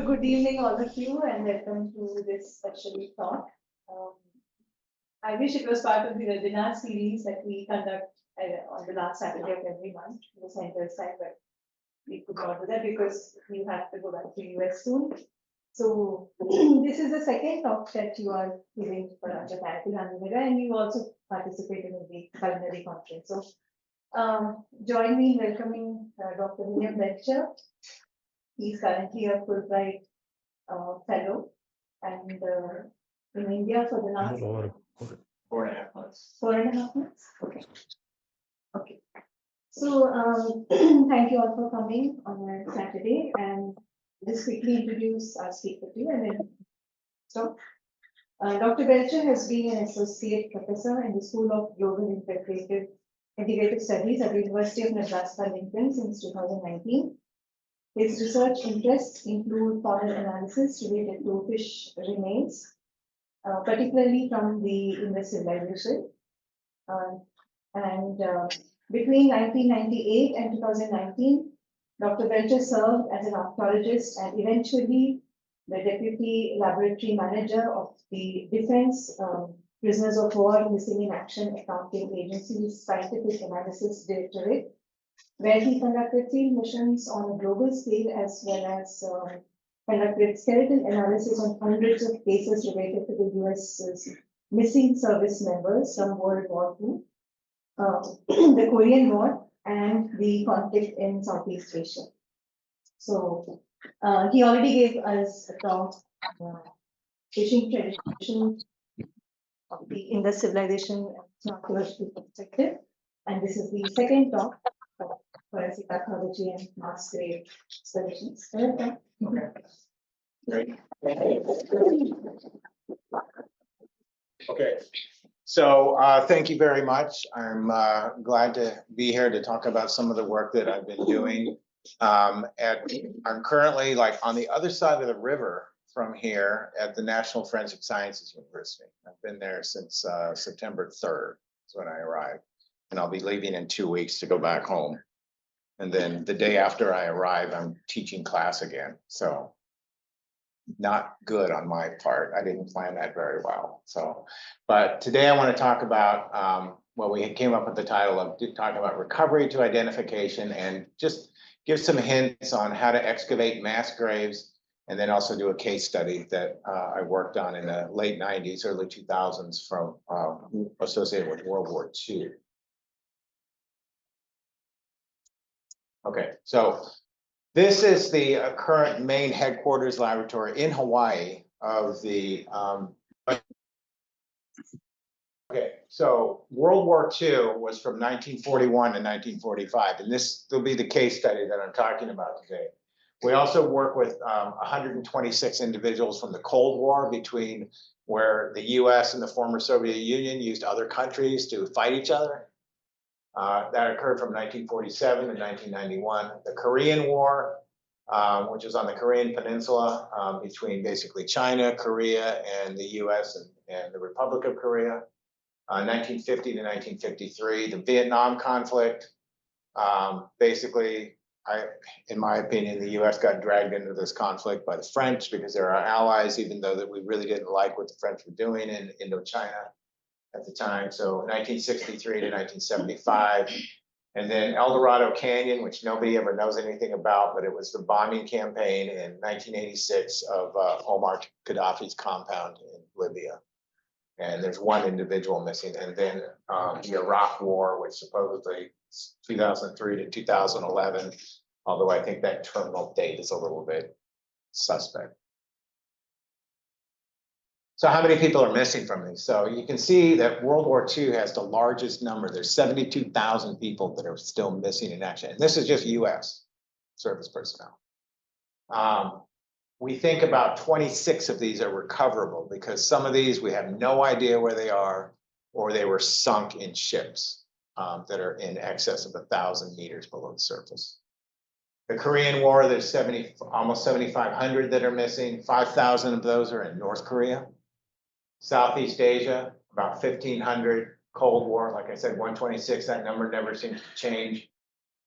good evening, all of you, and welcome to this special talk. I wish it was part of the webinar series that we conduct on the last Saturday of every month, the center side, but we could not do that because you have to go back to US soon. So this is the second talk that you are giving for Botanical Undergraduate, and you also participated in the culinary conference. So join me in welcoming Dr. William Belcher. He's currently a Fulbright fellow, and in India for the last 4.5 months. 4.5 months. Okay. Okay. So thank you all for coming on a Saturday, and just quickly introduce our speaker to you, and then stop. Dr. Belcher has been an associate professor in the School of Global Integrative Studies at the University of Nebraska-Lincoln since 2019. His research interests include faunal analysis related to fish remains, particularly from the Indus civilization. Between 1998 and 2019, Dr. Belcher served as an archaeologist and eventually the deputy laboratory manager of the Defense Prisoners of War Missing in Action Accounting Agency's Scientific Analysis Directorate, where he conducted field missions on a global scale as well as conducted skeletal analysis on hundreds of cases related to the US's missing service members from World War II, the Korean War, and the conflict in Southeast Asia. So he already gave us a talk on fishing tradition of the Indus civilization and archaeological perspective, and this is the second talk for forensic archaeology and mass grave expeditions. Okay. Great. Okay. So thank you very much. I'm glad to be here to talk about some of the work that I've been doing. I'm currentently on the other side of the river from here at the National Forensic Sciences University. I've been there since September 3rd is when I arrived, and I'll be leaving in 2 weeks to go back home. And then the day after I arrive, I'm teaching class again. So not good on my part. I didn't plan that very well. So, but today I want to talk about, well, we came up with the title of talking about recovery to identification and just give some hints on how to excavate mass graves, and then also do a case study that I worked on in the late 90s, early 2000s from associated with World War II. Okay, so this is the current main headquarters laboratory in Hawaii of the. Okay, so World War II was from 1941 to 1945, and this will be the case study that I'm talking about today. We also work with 126 individuals from the Cold War, between where the US and the former Soviet Union used other countries to fight each other. That occurred from 1947 to 1991. The Korean War, which is on the Korean Peninsula, between basically China, Korea, and the US and the Republic of Korea. 1950 to 1953, the Vietnam conflict. Basically, in my opinion, the US got dragged into this conflict by the French because they're our allies, even though that we really didn't like what the French were doing in Indochina at the time. So 1963 to 1975. And then El Dorado Canyon, which nobody ever knows anything about, but it was the bombing campaign in 1986 of Omar Gaddafi's compound in Libya. And there's one individual missing. And then the Iraq War, which supposedly 2003 to 2011, although I think that terminal date is a little bit suspect. So how many people are missing from these? So you can see that World War II has the largest number. There's 72,000 people that are still missing in action. And this is just US service personnel. We think about 26 of these are recoverable because some of these we have no idea where they are, or they were sunk in ships that are in excess of 1,000 meters below the surface. The Korean War, there's almost 7,500 that are missing. 5,000 of those are in North Korea. Southeast Asia, about 1,500. Cold War, like I said, 126. That number never seems to change.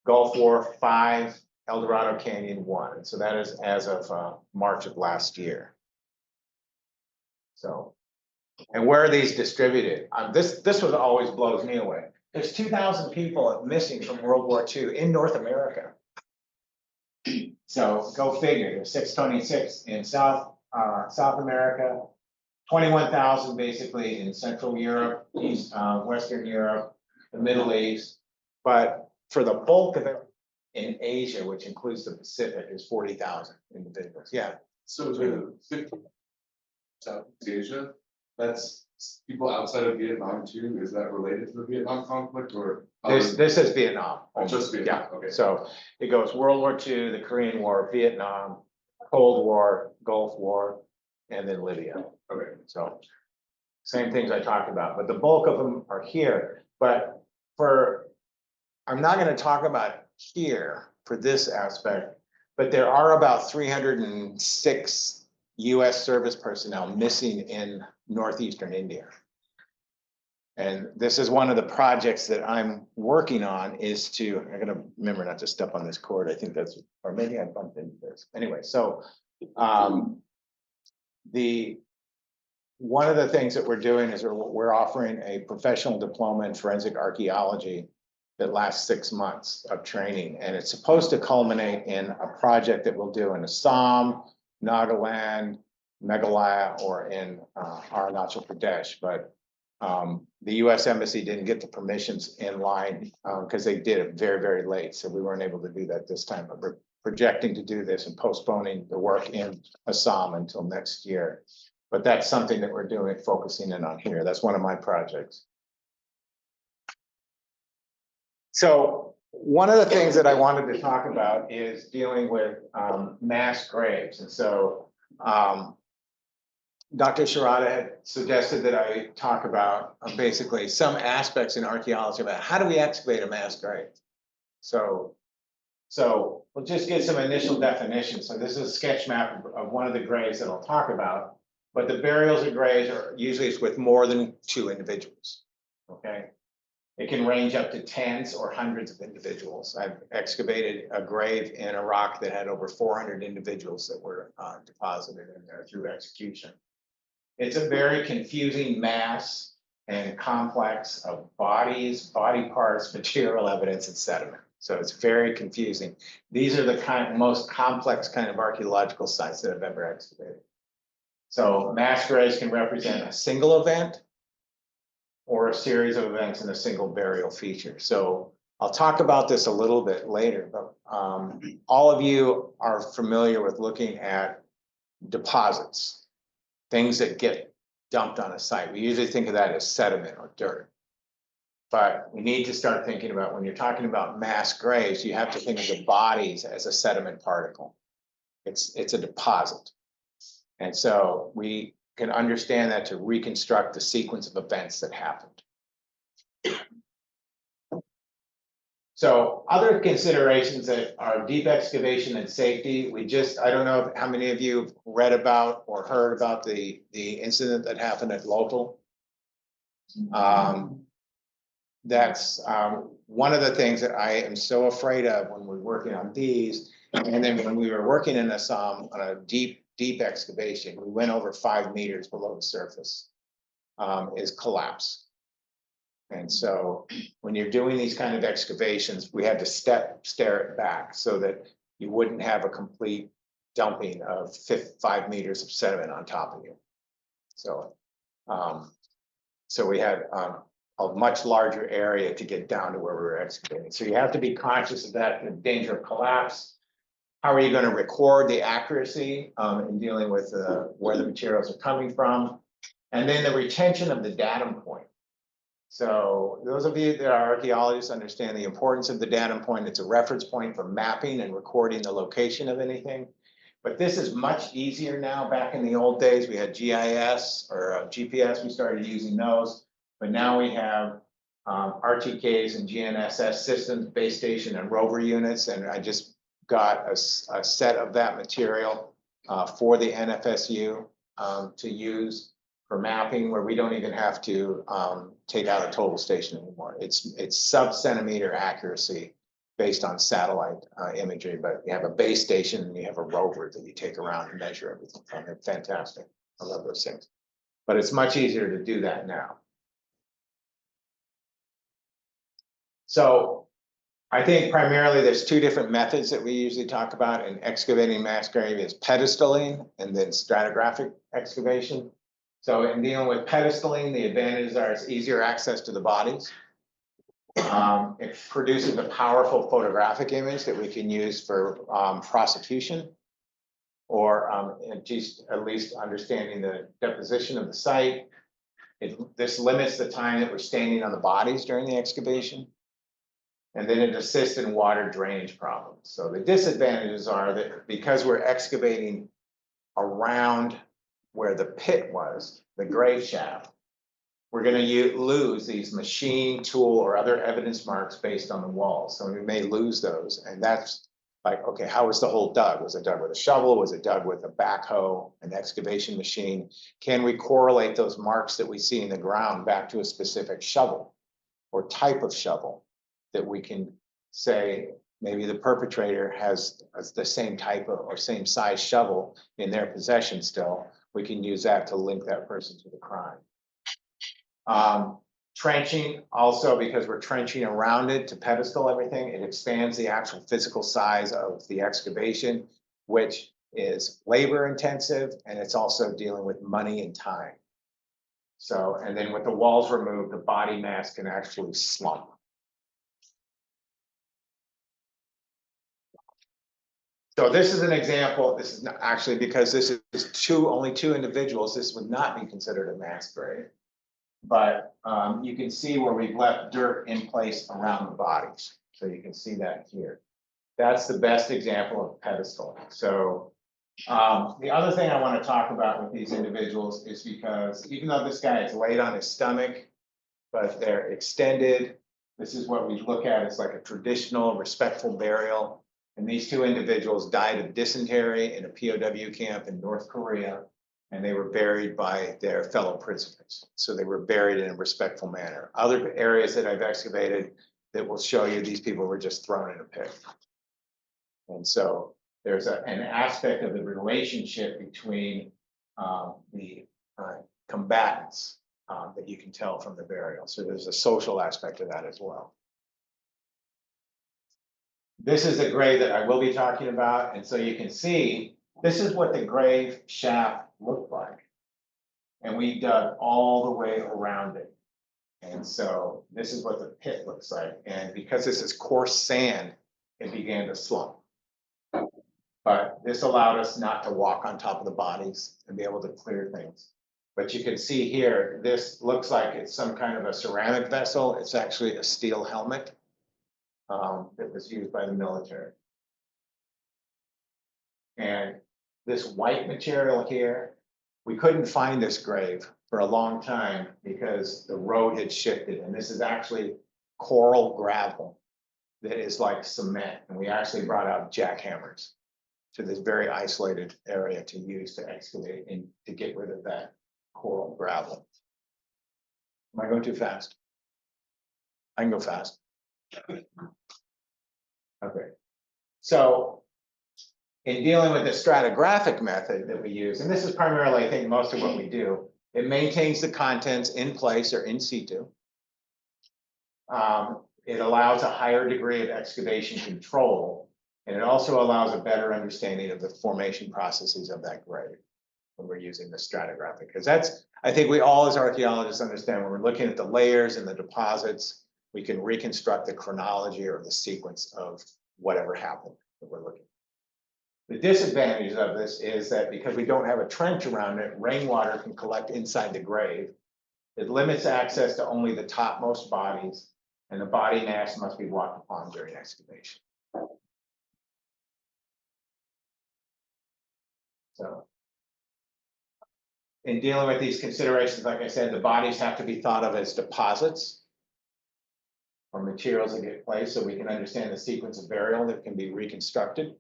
Gulf War, 5. El Dorado Canyon 1. So that is as of March of last year. So, and where are these distributed? This was always blows me away. There's 2,000 people missing from World War II in North America. So go figure. There's 626 in South America, 21,000 basically in Central Europe, Western Europe, the Middle East. But for the bulk of it in Asia, which includes the Pacific, is 40,000 individuals. Yeah. So the 50 Southeast Asia, that's people outside of Vietnam too. Is that related to the Vietnam conflict or? This is Vietnam. Just Vietnam. Yeah. Okay. So it goes World War II, the Korean War, Vietnam, Cold War, Gulf War, and then Libya. Okay. So same things I talked about, but the bulk of them are here. But I'm not going to talk about here for this aspect, but there are about 306 US service personnel missing in northeastern India. And this is one of the projects that I'm working on is I gotta remember not to step on this cord. I think that's, or maybe I bumped into this. Anyway, so one of the things that we're doing is we're offering a professional diploma in forensic archaeology that lasts 6 months of training. And it's supposed to culminate in a project that we'll do in Assam, Nagaland, Meghalaya, or in Arunachal Pradesh. But the US Embassy didn't get the permissions in line because they did it very, very late. So we weren't able to do that this time, but we're projecting to do this and postponing the work in Assam until next year. But that's something that we're doing, focusing in on here. That's one of my projects. So one of the things that I wanted to talk about is dealing with mass graves. And so Dr. Sharada had suggested that I talk about basically some aspects in archaeology about how do we excavate a mass grave. So we'll just get some initial definitions. So this is a sketch map of one of the graves that I'll talk about, but the burials of graves are usually with more than 2 individuals, okay? It can range up to tens or hundreds of individuals. I've excavated a grave in Iraq that had over 400 individuals that were deposited in there through execution. It's a very confusing mass and complex of bodies, body parts, material evidence, and sediment. So it's very confusing. These are the most complex kind of archaeological sites that I've ever excavated. So mass graves can represent a single event or a series of events in a single burial feature. So I'll talk about this a little bit later, but all of you are familiar with looking at deposits, things that get dumped on a site. We usually think of that as sediment or dirt. But we need to start thinking about, when you're talking about mass graves, you have to think of the bodies as a sediment particle. It's a deposit. And so we can understand that to reconstruct the sequence of events that happened. So other considerations that are deep excavation and safety, I don't know how many of you have read about or heard about the incident that happened at Local. That's one of the things that I am so afraid of when we're working on these. And then when we were working in Assam on a deep excavation, we went over 5 meters below the surface, is collapse. And so when you're doing these kind of excavations, we had to stare it back so that you wouldn't have a complete dumping of 5 meters of sediment on top of you. So, so we had a much larger area to get down to where we were excavating. So you have to be conscious of that, the danger of collapse. How are you going to record the accuracy in dealing with where the materials are coming from? And then the retention of the datum point. So those of you that are archaeologists understand the importance of the datum point. It's a reference point for mapping and recording the location of anything. But this is much easier now. Back in the old days, we had GIS or GPS. We started using those. But now we have RTKs and GNSS systems, base station and rover units. And I just got a set of that material for the NFSU to use for mapping, where we don't even have to take out a total station anymore. It's sub-centimeter accuracy based on satellite imagery, but you have a base station and you have a rover that you take around and measure everything from. It's fantastic. I love those things. But it's much easier to do that now. So I think primarily there's two different methods that we usually talk about in excavating mass grave is pedestaling and then stratigraphic excavation. So in dealing with pedestaling, the advantages are it's easier access to the bodies. It produces a powerful photographic image that we can use for prosecution or at least understanding the deposition of the site. This limits the time that we're standing on the bodies during the excavation. And then it assists in water drainage problems. So the disadvantages are that because we're excavating around where the pit was, the grave shaft, we're going to lose these machine, tool, or other evidence marks based on the walls. So we may lose those. And that's like, okay, how was the hole dug? Was it dug with a shovel? Was it dug with a backhoe, an excavation machine? Can we correlate those marks that we see in the ground back to a specific shovel or type of shovel that we can say maybe the perpetrator has the same type of or same size shovel in their possession still? We can use that to link that person to the crime. Trenching also, because we're trenching around it to pedestal everything, it expands the actual physical size of the excavation, which is labor intensive, and it's also dealing with money and time. So, and then with the walls removed, the body mass can actually slump. So this is an example. This is not actually because this is only two individuals. This would not be considered a mass grave. But you can see where we've left dirt in place around the bodies. So you can see that here. That's the best example of pedestal. So the other thing I want to talk about with these individuals is because even though this guy is laid on his stomach, but they're extended, this is what we look at as like a traditional respectful burial. And these two individuals died of dysentery in a POW camp in North Korea. And they were buried by their fellow prisoners. So they were buried in a respectful manner. Other areas that I've excavated that will show you these people were just thrown in a pit. And so there's an aspect of the relationship between the combatants that you can tell from the burial. So there's a social aspect of that as well. This is the grave that I will be talking about. And so you can see, this is what the grave shaft looked like. And we dug all the way around it. And so this is what the pit looks like. And because this is coarse sand, it began to slump. But this allowed us not to walk on top of the bodies and be able to clear things. But you can see here, this looks like it's some kind of a ceramic vessel. It's actually a steel helmet that was used by the military. And this white material here, we couldn't find this grave for a long time because the road had shifted. And this is actually coral gravel that is like cement. And we actually brought out jackhammers to this very isolated area to use to excavate and to get rid of that coral gravel. Am I going too fast? I can go fast. Okay. So in dealing with the stratigraphic method that we use, and this is primarily, I think, most of what we do, it maintains the contents in place or in situ. It allows a higher degree of excavation control, and it also allows a better understanding of the formation processes of that grave when we're using the stratigraphic. Because that's, I think we all as archaeologists understand when we're looking at the layers and the deposits, we can reconstruct the chronology or the sequence of whatever happened that we're looking at. The disadvantage of this is that because we don't have a trench around it, rainwater can collect inside the grave. It limits access to only the topmost bodies, and the body mass must be walked upon during excavation. So, in dealing with these considerations, like I said, the bodies have to be thought of as deposits or materials that get placed so we can understand the sequence of burial that can be reconstructed.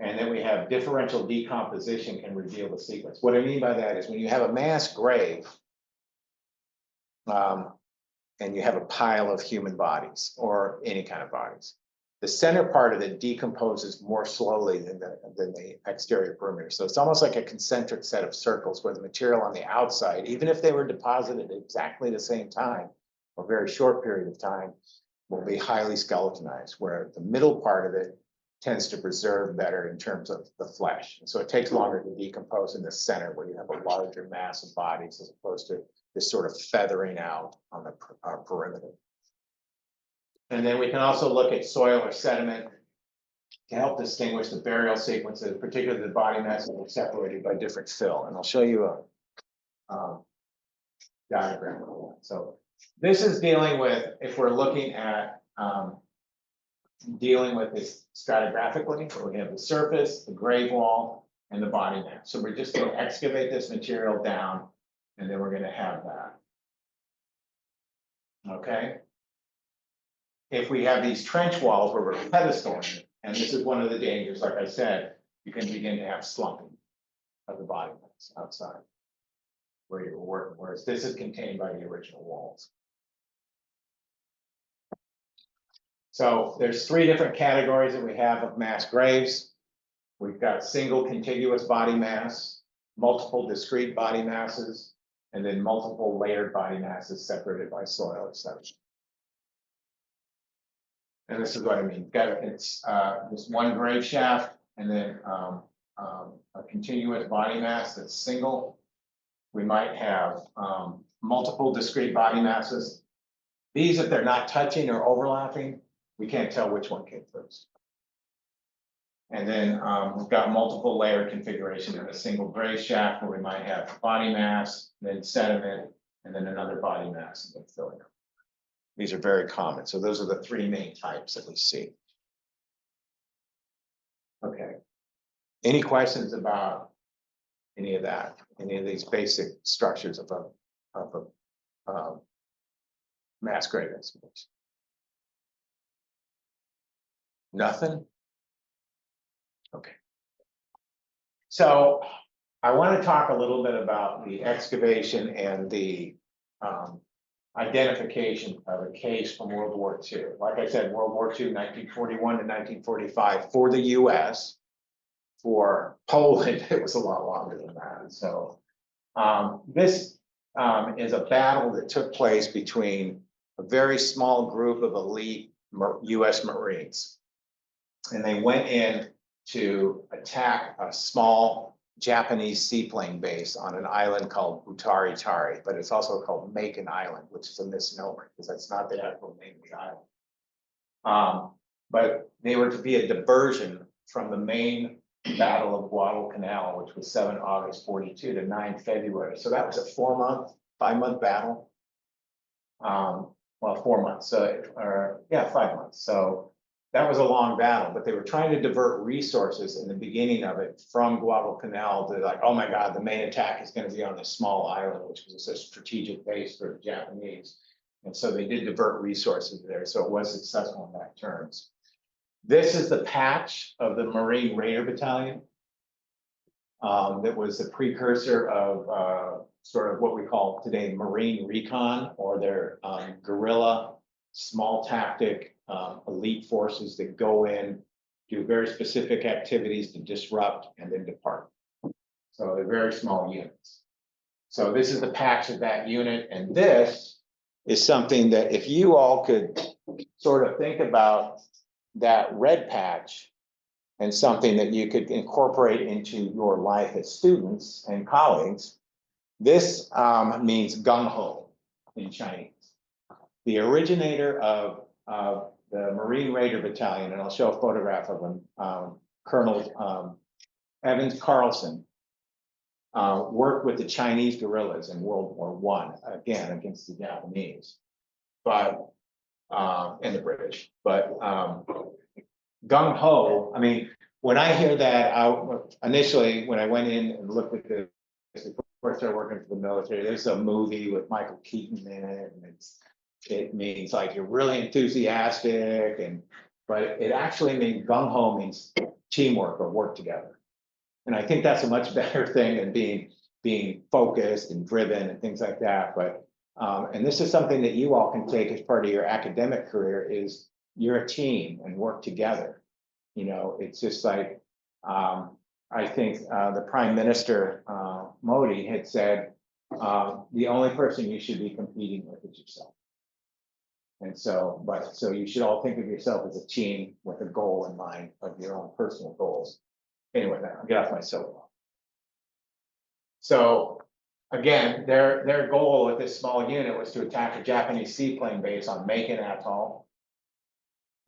And then we have differential decomposition can reveal the sequence. What I mean by that is when you have a mass grave and you have a pile of human bodies or any kind of bodies, the center part of it decomposes more slowly than the exterior perimeter. So it's almost like a concentric set of circles where the material on the outside, even if they were deposited at exactly the same time, or very short period of time, will be highly skeletonized, where the middle part of it tends to preserve better in terms of the flesh. And so it takes longer to decompose in the center where you have a larger mass of bodies as opposed to this sort of feathering out on the perimeter. And then we can also look at soil or sediment to help distinguish the burial sequences, particularly the body masses that are separated by different fill. And I'll show you a diagram of that. So this is dealing with, if we're looking at dealing with this stratigraphically, where we have the surface, the grave wall, and the body mass. So we're just going to excavate this material down, and then we're going to have that. Okay. If we have these trench walls where we're pedestaling, and this is one of the dangers, like I said, you can begin to have slumping of the body mass outside where you're working, whereas this is contained by the original walls. So there's 3 different categories that we have of mass graves. We've got single contiguous body mass, multiple discrete body masses, and then multiple layered body masses separated by soil, etc. And this is what I mean. It's this one grave shaft, and then a continuous body mass that's single. We might have multiple discrete body masses. These, if they're not touching or overlapping, we can't tell which one came first. And then we've got multiple layer configuration in a single grave shaft where we might have body mass, then sediment, and then another body mass and then filling up. These are very common. So those are the 3 main types that we see. Okay. Any questions about any of that? Any of these basic structures of a mass grave excavation? Nothing? Okay. So I want to talk a little bit about the excavation and the identification of a case from World War II. Like I said, World War II, 1941 to 1945 for the US. For Poland, it was a lot longer than that. So this is a battle that took place between a very small group of elite US Marines. And they went in to attack a small Japanese seaplane base on an island called Utari-Tari, but it's also called Macon Island, which is a misnomer because that's not the actual name of the island. But they were to be a diversion from the main Battle of Guadalcanal, which was 7 August 42 to 9 February. So that was a 5-month battle. Well, 4 months, so, yeah, 5 months. So that was a long battle, but they were trying to divert resources in the beginning of it from Guadalcanal to like, oh my God, the main attack is going to be on this small island, which was a strategic base for the Japanese. And so they did divert resources there. So it was successful in that terms. This is the patch of the Marine Raider Battalion. That was the precursor of sort of what we call today Marine Recon, or their guerrilla, small tactic, elite forces that go in, do very specific activities to disrupt and then depart. So they're very small units. So this is the patch of that unit. And this is something that if you all could sort of think about that red patch and something that you could incorporate into your life as students and colleagues, this means gung ho in Chinese. The originator of the Marine Raider Battalion, and I'll show a photograph of him, Colonel Evans Carlson, worked with the Chinese guerrillas in World War I, again, against the Japanese, but, and the British. But gung ho, I mean, when I hear that, initially, when I went in and looked at this, before I started working for the military, there's a movie with Michael Keaton in it, and it means like you're really enthusiastic, but it actually means gung ho means teamwork or work together. And I think that's a much better thing than being focused and driven and things like that. But and this is something that you all can take as part of your academic career, is you're a team and work together. You know, it's just like, I think, the Prime Minister, Modi had said, the only person you should be competing with is yourself. And so, so you should all think of yourself as a team with a goal in mind of your own personal goals. Anyway, I'll get off my soapbox. So again, their goal with this small unit was to attack a Japanese seaplane base on Macon Atoll.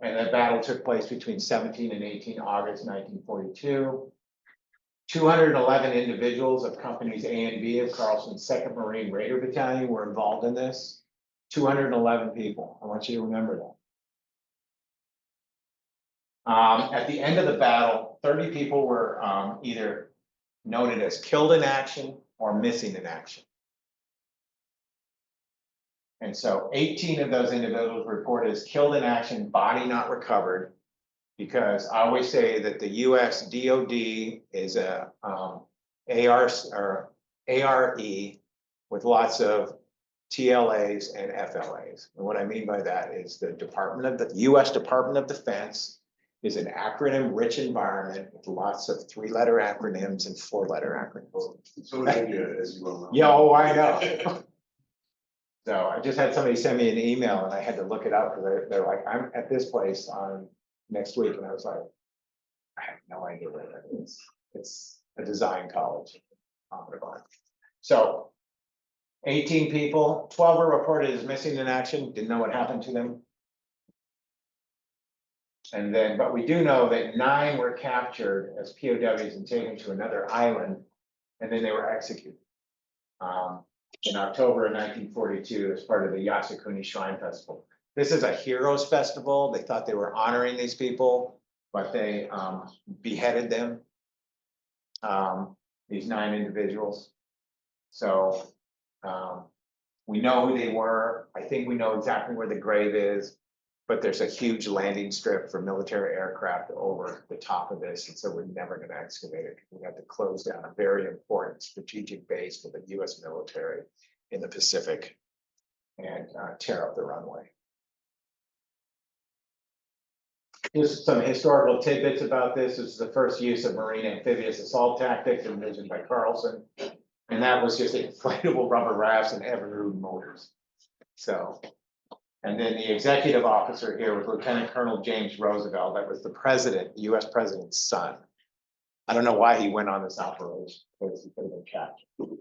And that battle took place between 17 and 18 August 1942. 211 individuals of companies A and B of Carlson's 2nd Marine Raider Battalion were involved in this. 211 people. I want you to remember that. At the end of the battle, 30 people were either noted as killed in action or missing in action. And so 18 of those individuals reported as killed in action, body not recovered, because I always say that the US DOD is a AR or ARE with lots of TLAs and FLAs. And what I mean by that is the US Department of Defense is an acronym-rich environment with lots of 3-letter acronyms and 4-letter acronyms. So is India, as you well know. Yeah, oh, I know. So I just had somebody send me an email and I had to look it up because they're like, I'm at this place on next week. And I was like, I have no idea where that is. It's a design college. So 18 people, 12 were reported as missing in action, didn't know what happened to them. And then, but we do know that 9 were captured as POWs and taken to another island, and then they were executed. In October of 1942 as part of the Yasukuni Shrine Festival. This is a heroes festival. They thought they were honoring these people, but they beheaded them, these 9 individuals. So we know who they were. I think we know exactly where the grave is, but there's a huge landing strip for military aircraft over the top of this. And so we're never going to excavate it. We have to close down a very important strategic base for the US military in the Pacific and tear up the runway. Here's some historical tidbits about this. This is the first use of marine amphibious assault tactics envisioned by Carlson. And that was just inflatable rubber rafts and Evinrude motors. So, and then the executive officer here was Lieutenant Colonel James Roosevelt. That was the president, the US president's son. I don't know why he went on this operation, because he could have been captured.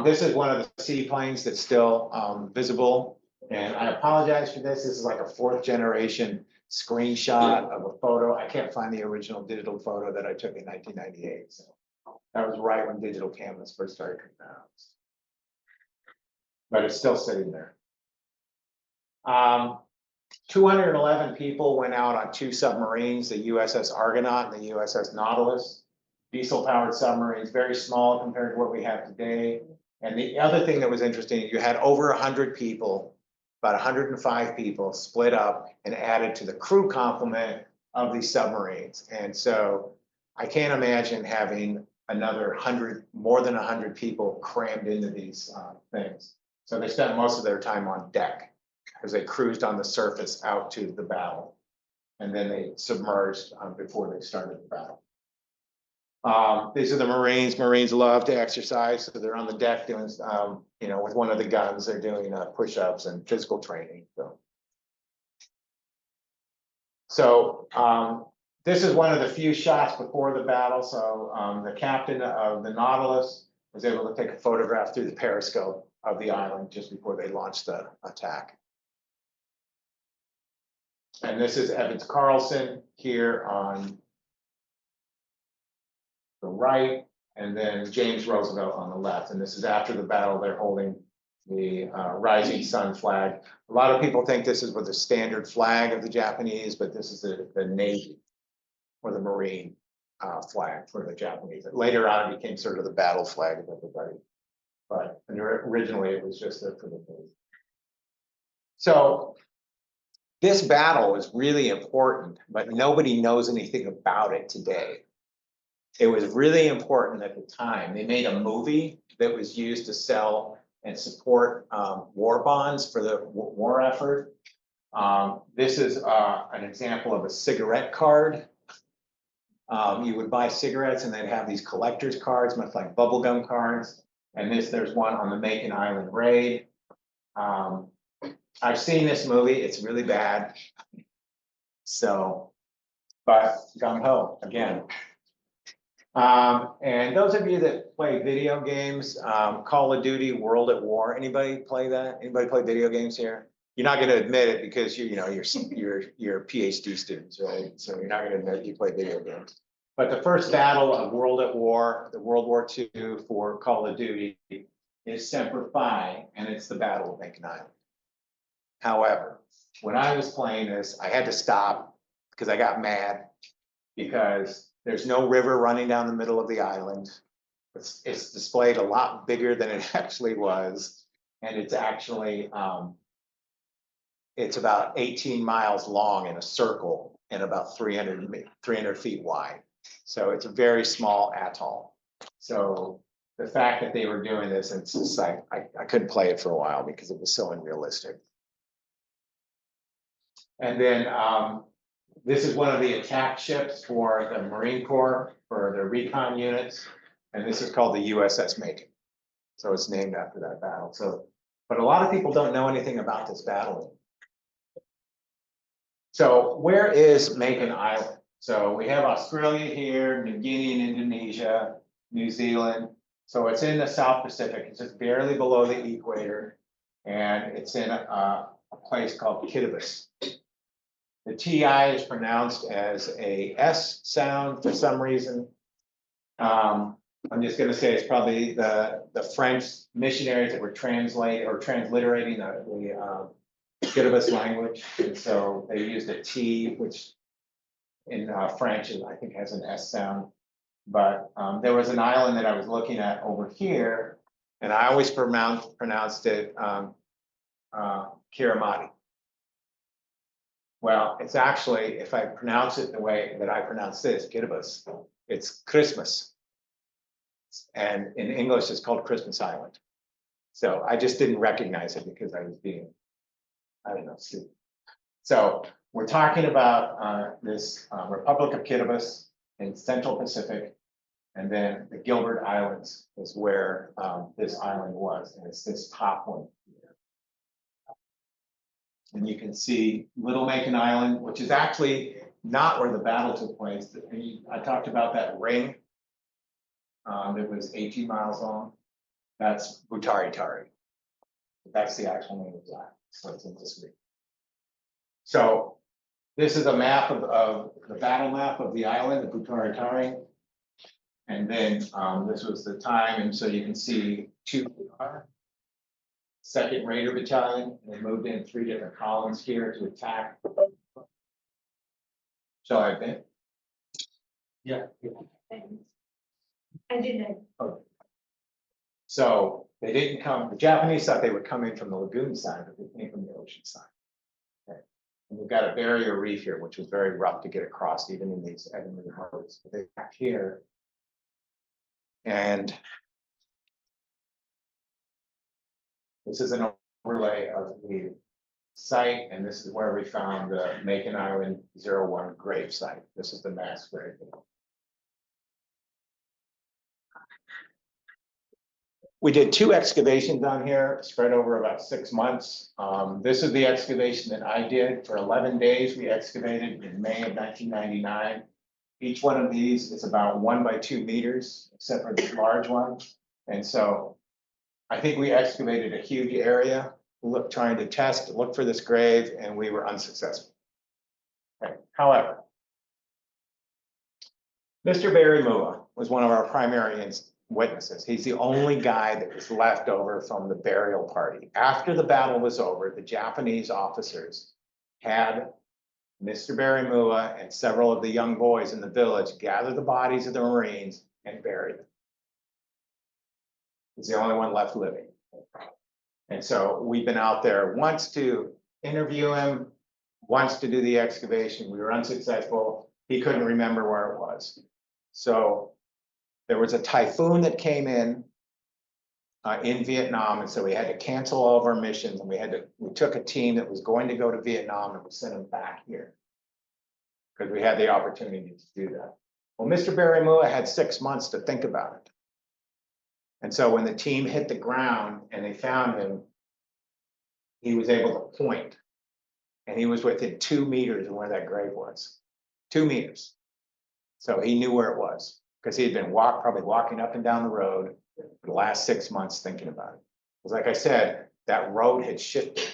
This is one of the seaplanes that's still visible. And I apologize for this. This is like a 4th generation screenshot of a photo. I can't find the original digital photo that I took in 1998. So that was right when digital cameras first started coming out. But it's still sitting there. 211 people went out on 2 submarines, the USS Argonaut and the USS Nautilus. Diesel-powered submarines, very small compared to what we have today. And the other thing that was interesting, you had over 100 people, about 105 people split up and added to the crew complement of these submarines. And so I can't imagine having another 100, more than 100 people crammed into these things. So they spent most of their time on deck because they cruised on the surface out to the battle. And then they submerged before they started the battle. These are the Marines. Marines love to exercise, so they're on the deck doing, you know, with one of the guns, they're doing push-ups and physical training. So this is one of the few shots before the battle. So the captain of the Nautilus was able to take a photograph through the periscope of the island just before they launched the attack. And this is Evans Carlson here on the right, and then James Roosevelt on the left. And this is after the battle. They're holding the rising sun flag. A lot of people think this is with the standard flag of the Japanese, but this is the Navy or the Marine flag for the Japanese. Later on, it became sort of the battle flag of everybody. But originally, it was just for the Navy. So this battle is really important, but nobody knows anything about it today. It was really important at the time. They made a movie that was used to sell and support war bonds for the war effort. This is an example of a cigarette card. You would buy cigarettes and they'd have these collector's cards, much like bubblegum cards. And there's one on the Macon Island raid. I've seen this movie, it's really bad. So, but gung ho again. And those of you that play video games, Call of Duty, World at War, anybody play that? Anybody play video games here? You're not gonna admit it because you're PhD students, right? So you're not gonna admit you play video games. But the first battle of World at War, the World War II for Call of Duty is Semper Fi, and it's the Battle of Macon Island. However, when I was playing this, I had to stop because I got mad because there's no river running down the middle of the island. It's displayed a lot bigger than it actually was. And it's actually, it's about 18 miles long in a circle and about 300 feet wide. So it's a very small atoll. So the fact that they were doing this, it's just like, I couldn't play it for a while because it was so unrealistic. And then this is one of the attack ships for the Marine Corps, for the recon units. And this is called the USS Macon. So it's named after that battle. So, but a lot of people don't know anything about this battle. So where is Macon Island? So we have Australia here, New Guinea and Indonesia, New Zealand. So it's in the South Pacific. It's just barely below the equator. And it's in a place called Kiribati. The TI is pronounced as a S sound for some reason. I'm just going to say it's probably the French missionaries that were transliterating the Kiribati language. And so they used a T, which in French I think has an S sound. But there was an island that I was looking at over here, and I always pronounced it Kirimati. Well, it's actually, if I pronounce it the way that I pronounce this, Kiribati, it's Christmas. And in English, it's called Christmas Island. So I just didn't recognize it because I was being, I don't know, stupid. So we're talking about this Republic of Kiribati in Central Pacific. And then the Gilbert Islands is where this island was. And it's this top one. And you can see Little Macon Island, which is actually not where the battle took place. I talked about that ring that was 18 miles long. That's Butari Tari. That's the actual name of that. So it's in this week. So this is a map of the battle map of the island, the Butari Tari. And then this was the time, and so you can see 2nd Raider Battalion, and they moved in 3 different columns here to attack. Shall I admit? Yeah. I didn't. Okay. So they didn't come, the Japanese thought they would come in from the lagoon side, but they came from the ocean side. Okay. And we've got a barrier reef here, which was very rough to get across, even in these Edinburgh harbors. But they back here. And this is an overlay of the site, and this is where we found the Macon Island 01 grave site. This is the mass grave. We did 2 excavations on here, spread over about 6 months. This is the excavation that I did for 11 days. We excavated in May of 1999. Each one of these is about 1 by 2 meters, except for the large one. And so I think we excavated a huge area, trying to look for this grave, and we were unsuccessful. Okay. However, Mr. Barry Mua was one of our primary witnesses. He's the only guy that was left over from the burial party. After the battle was over, the Japanese officers had Mr. Barry Mua and several of the young boys in the village gather the bodies of the Marines and bury them. He's the only one left living. And so we've been out there once to interview him, once to do the excavation. We were unsuccessful. He couldn't remember where it was. So there was a typhoon that came in in Vietnam, and so we had to cancel all of our missions, and we took a team that was going to go to Vietnam and we sent them back here. Because we had the opportunity to do that. Well, Mr. Barrymore had 6 months to think about it. And so when the team hit the ground and they found him, he was able to point. And he was within 2 meters of where that grave was. 2 meters. So he knew where it was, because he had been probably walking up and down the road for the last 6 months thinking about it. Because like I said, that road had shifted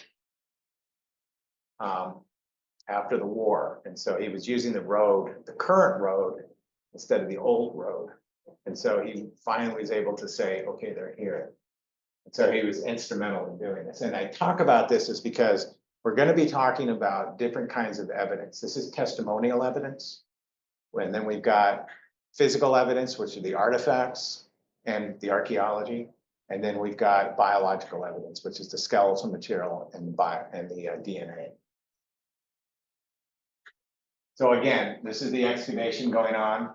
after the war. And so he was using the current road, instead of the old road. And so he finally was able to say, okay, they're here. And so he was instrumental in doing this. And I talk about this is because we're going to be talking about different kinds of evidence. This is testimonial evidence. And then we've got physical evidence, which are the artifacts and the archaeology. And then we've got biological evidence, which is the skeletal material and the DNA. So again, this is the excavation going on.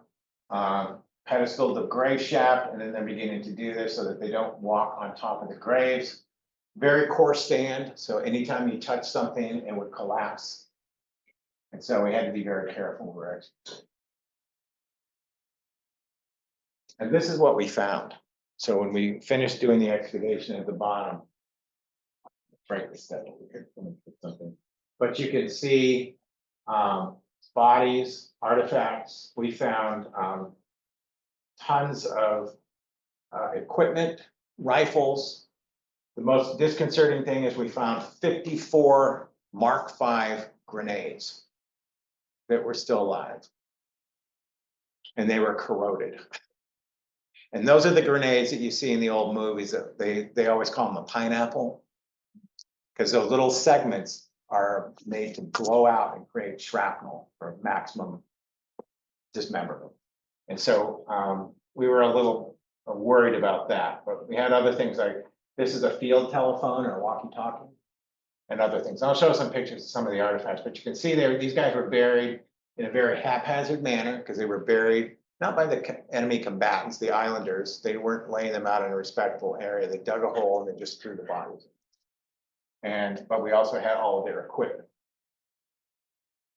Pedestal the grave shaft, and then they're beginning to do this so that they don't walk on top of the graves. Very coarse sand, so anytime you touch something, it would collapse. And so we had to be very careful. And this is what we found. So when we finished doing the excavation at the bottom, break this down here, something. But you can see bodies, artifacts. We found tons of equipment, rifles. The most disconcerting thing is we found 54 Mark V grenades that were still alive. And they were corroded. And those are the grenades that you see in the old movies that they always call them a pineapple. Because those little segments are made to blow out and create shrapnel for maximum dismemberment. And so we were a little worried about that, but we had other things like this is a field telephone or a walkie-talkie and other things. I'll show some pictures of some of the artifacts, but you can see there, these guys were buried in a very haphazard manner because they were buried not by the enemy combatants, the islanders. They weren't laying them out in a respectful area. They dug a hole and they just threw the bodies. But we also had all of their equipment.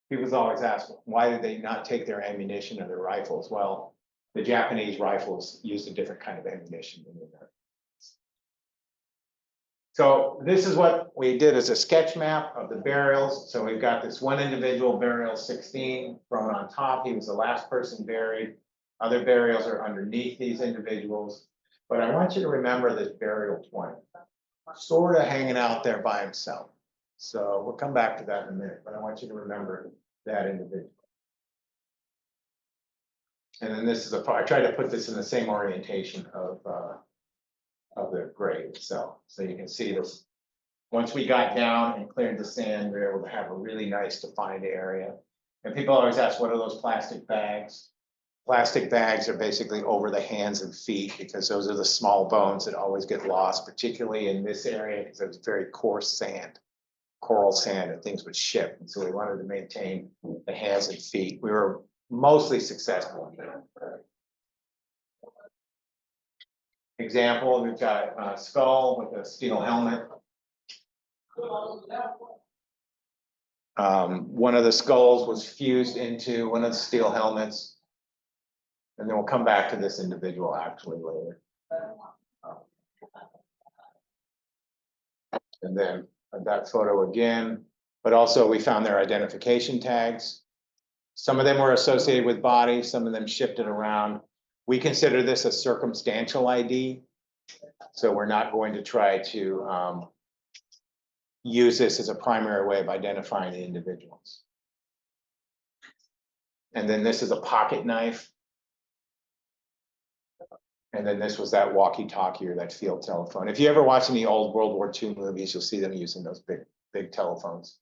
People always ask, why did they not take their ammunition or their rifles? Well, the Japanese rifles used a different kind of ammunition than the Americans. So this is what we did as a sketch map of the burials. So we've got this one individual, burial 16, thrown on top. He was the last person buried. Other burials are underneath these individuals. But I want you to remember this burial 20, sort of hanging out there by himself. So we'll come back to that in a minute, but I want you to remember that individual. And then this is I try to put this in the same orientation of the grave itself. So you can see this. Once we got down and cleared the sand, we were able to have a really nice defined area. And people always ask, what are those plastic bags? Plastic bags are basically over the hands and feet because those are the small bones that always get lost, particularly in this area because it was very coarse sand, coral sand, and things would ship. And so we wanted to maintain the hands and feet. We were mostly successful in that. Example, we've got a skull with a steel helmet. One of the skulls was fused into one of the steel helmets. And then we'll come back to this individual actually later. And then that photo again, but also we found their identification tags. Some of them were associated with bodies, some of them shifted around. We consider this a circumstantial ID. So we're not going to try to use this as a primary way of identifying the individuals. And then this is a pocket knife. And then this was that walkie-talkie or that field telephone. If you ever watch any old World War II movies, you'll see them using those big telephones.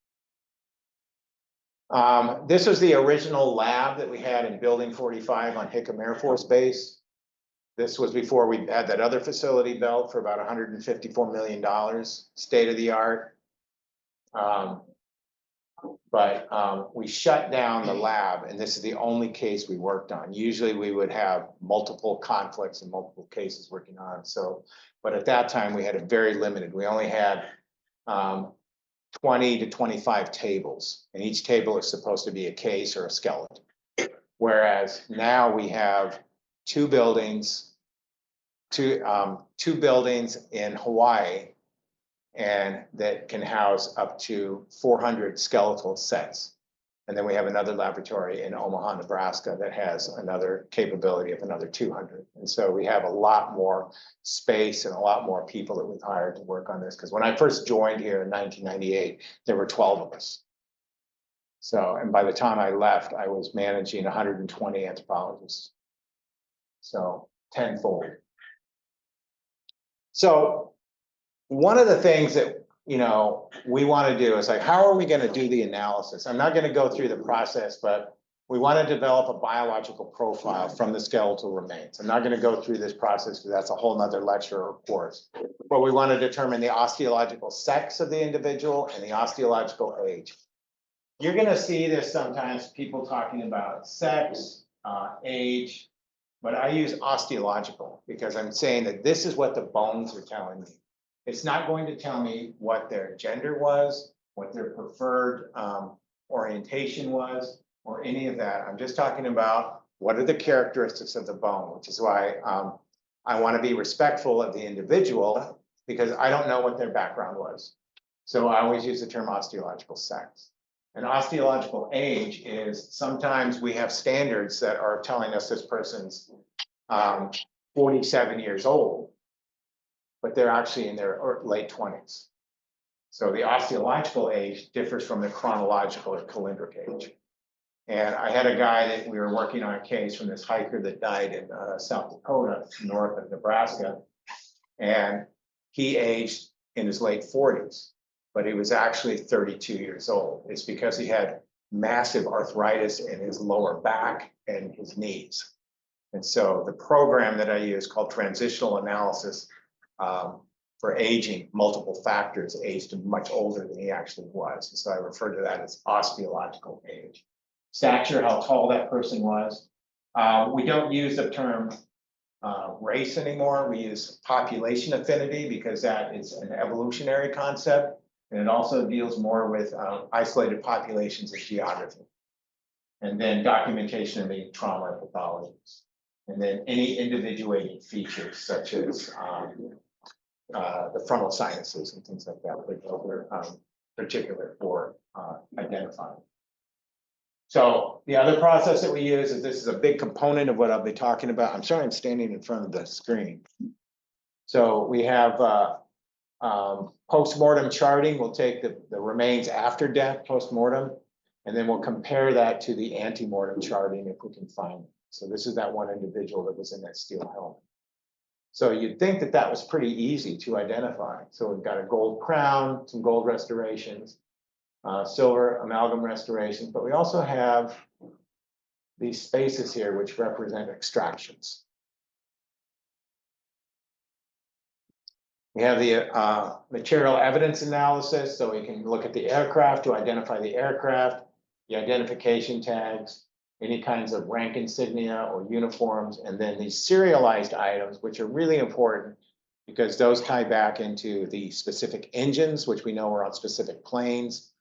This was the original lab that we had in Building 45 on Hickam Air Force Base. This was before we had that other facility built for about $154 million, state of the art. But we shut down the lab, and this is the only case we worked on. Usually we would have multiple conflicts and multiple cases working on, so, but at that time, we had it very limited. We only had 20 to 25 tables, and each table is supposed to be a case or a skeleton. Whereas now we have two buildings in Hawaii, and that can house up to 400 skeletal sets. And then we have another laboratory in Omaha, Nebraska that has another capability of another 200. And so we have a lot more space and a lot more people that we've hired to work on this. Because when I first joined here in 1998, there were 12 of us. So, and by the time I left, I was managing 120 anthropologists. So tenfold. So one of the things that, you know, we want to do is like, how are we going to do the analysis? I'm not going to go through the process, but we want to develop a biological profile from the skeletal remains. I'm not going to go through this process because that's a whole nother lecture or course. But we want to determine the osteological sex of the individual and the osteological age. You're going to see this sometimes, people talking about sex, age, but I use osteological because I'm saying that this is what the bones are telling me. It's not going to tell me what their gender was, what their preferred orientation was, or any of that. I'm just talking about what are the characteristics of the bone, which is why I want to be respectful of the individual because I don't know what their background was. So I always use the term osteological sex. And osteological age is sometimes we have standards that are telling us this person's 47 years old, but they're actually in their late 20s. So the osteological age differs from the chronological or calendric age. And I had a guy that we were working on a case from this hiker that died in South Dakota, north of Nebraska. And he aged in his late 40s, but he was actually 32 years old. It's because he had massive arthritis in his lower back and his knees. And so the program that I use called transitional analysis for aging, multiple factors, aged much older than he actually was. And so I refer to that as osteological age. Stature, how tall that person was. We don't use the term race anymore. We use population affinity because that is an evolutionary concept. And it also deals more with isolated populations and geography. And then documentation of the trauma and pathologies. And then any individuating features such as the frontal sinuses and things like that, which are particular for identifying. So the other process that we use is this is a big component of what I'll be talking about. I'm sorry, I'm standing in front of the screen. So we have post-mortem charting. We'll take the remains after death, post-mortem, and then we'll compare that to the ante-mortem charting if we can find it. So this is that one individual that was in that steel helmet. So you'd think that that was pretty easy to identify. So we've got a gold crown, some gold restorations, silver amalgam restorations, but we also have these spaces here which represent extractions. We have the material evidence analysis, so we can look at the aircraft to identify the aircraft, the identification tags, any kinds of rank insignia or uniforms, and then these serialized items, which are really important because those tie back into the specific engines, which we know are on specific planes,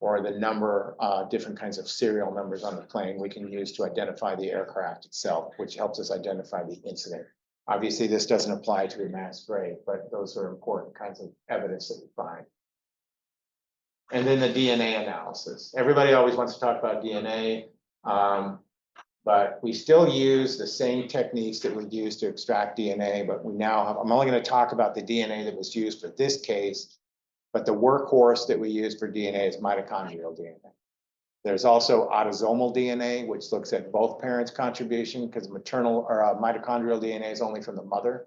or the number, different kinds of serial numbers on the plane we can use to identify the aircraft itself, which helps us identify the incident. Obviously, this doesn't apply to a mass grave, but those are important kinds of evidence that we find. And then the DNA analysis. Everybody always wants to talk about DNA, but we still use the same techniques that we use to extract DNA, but we now have, I'm only going to talk about the DNA that was used for this case, but the workhorse that we use for DNA is mitochondrial DNA. There's also autosomal DNA, which looks at both parents' contribution because maternal or mitochondrial DNA is only from the mother.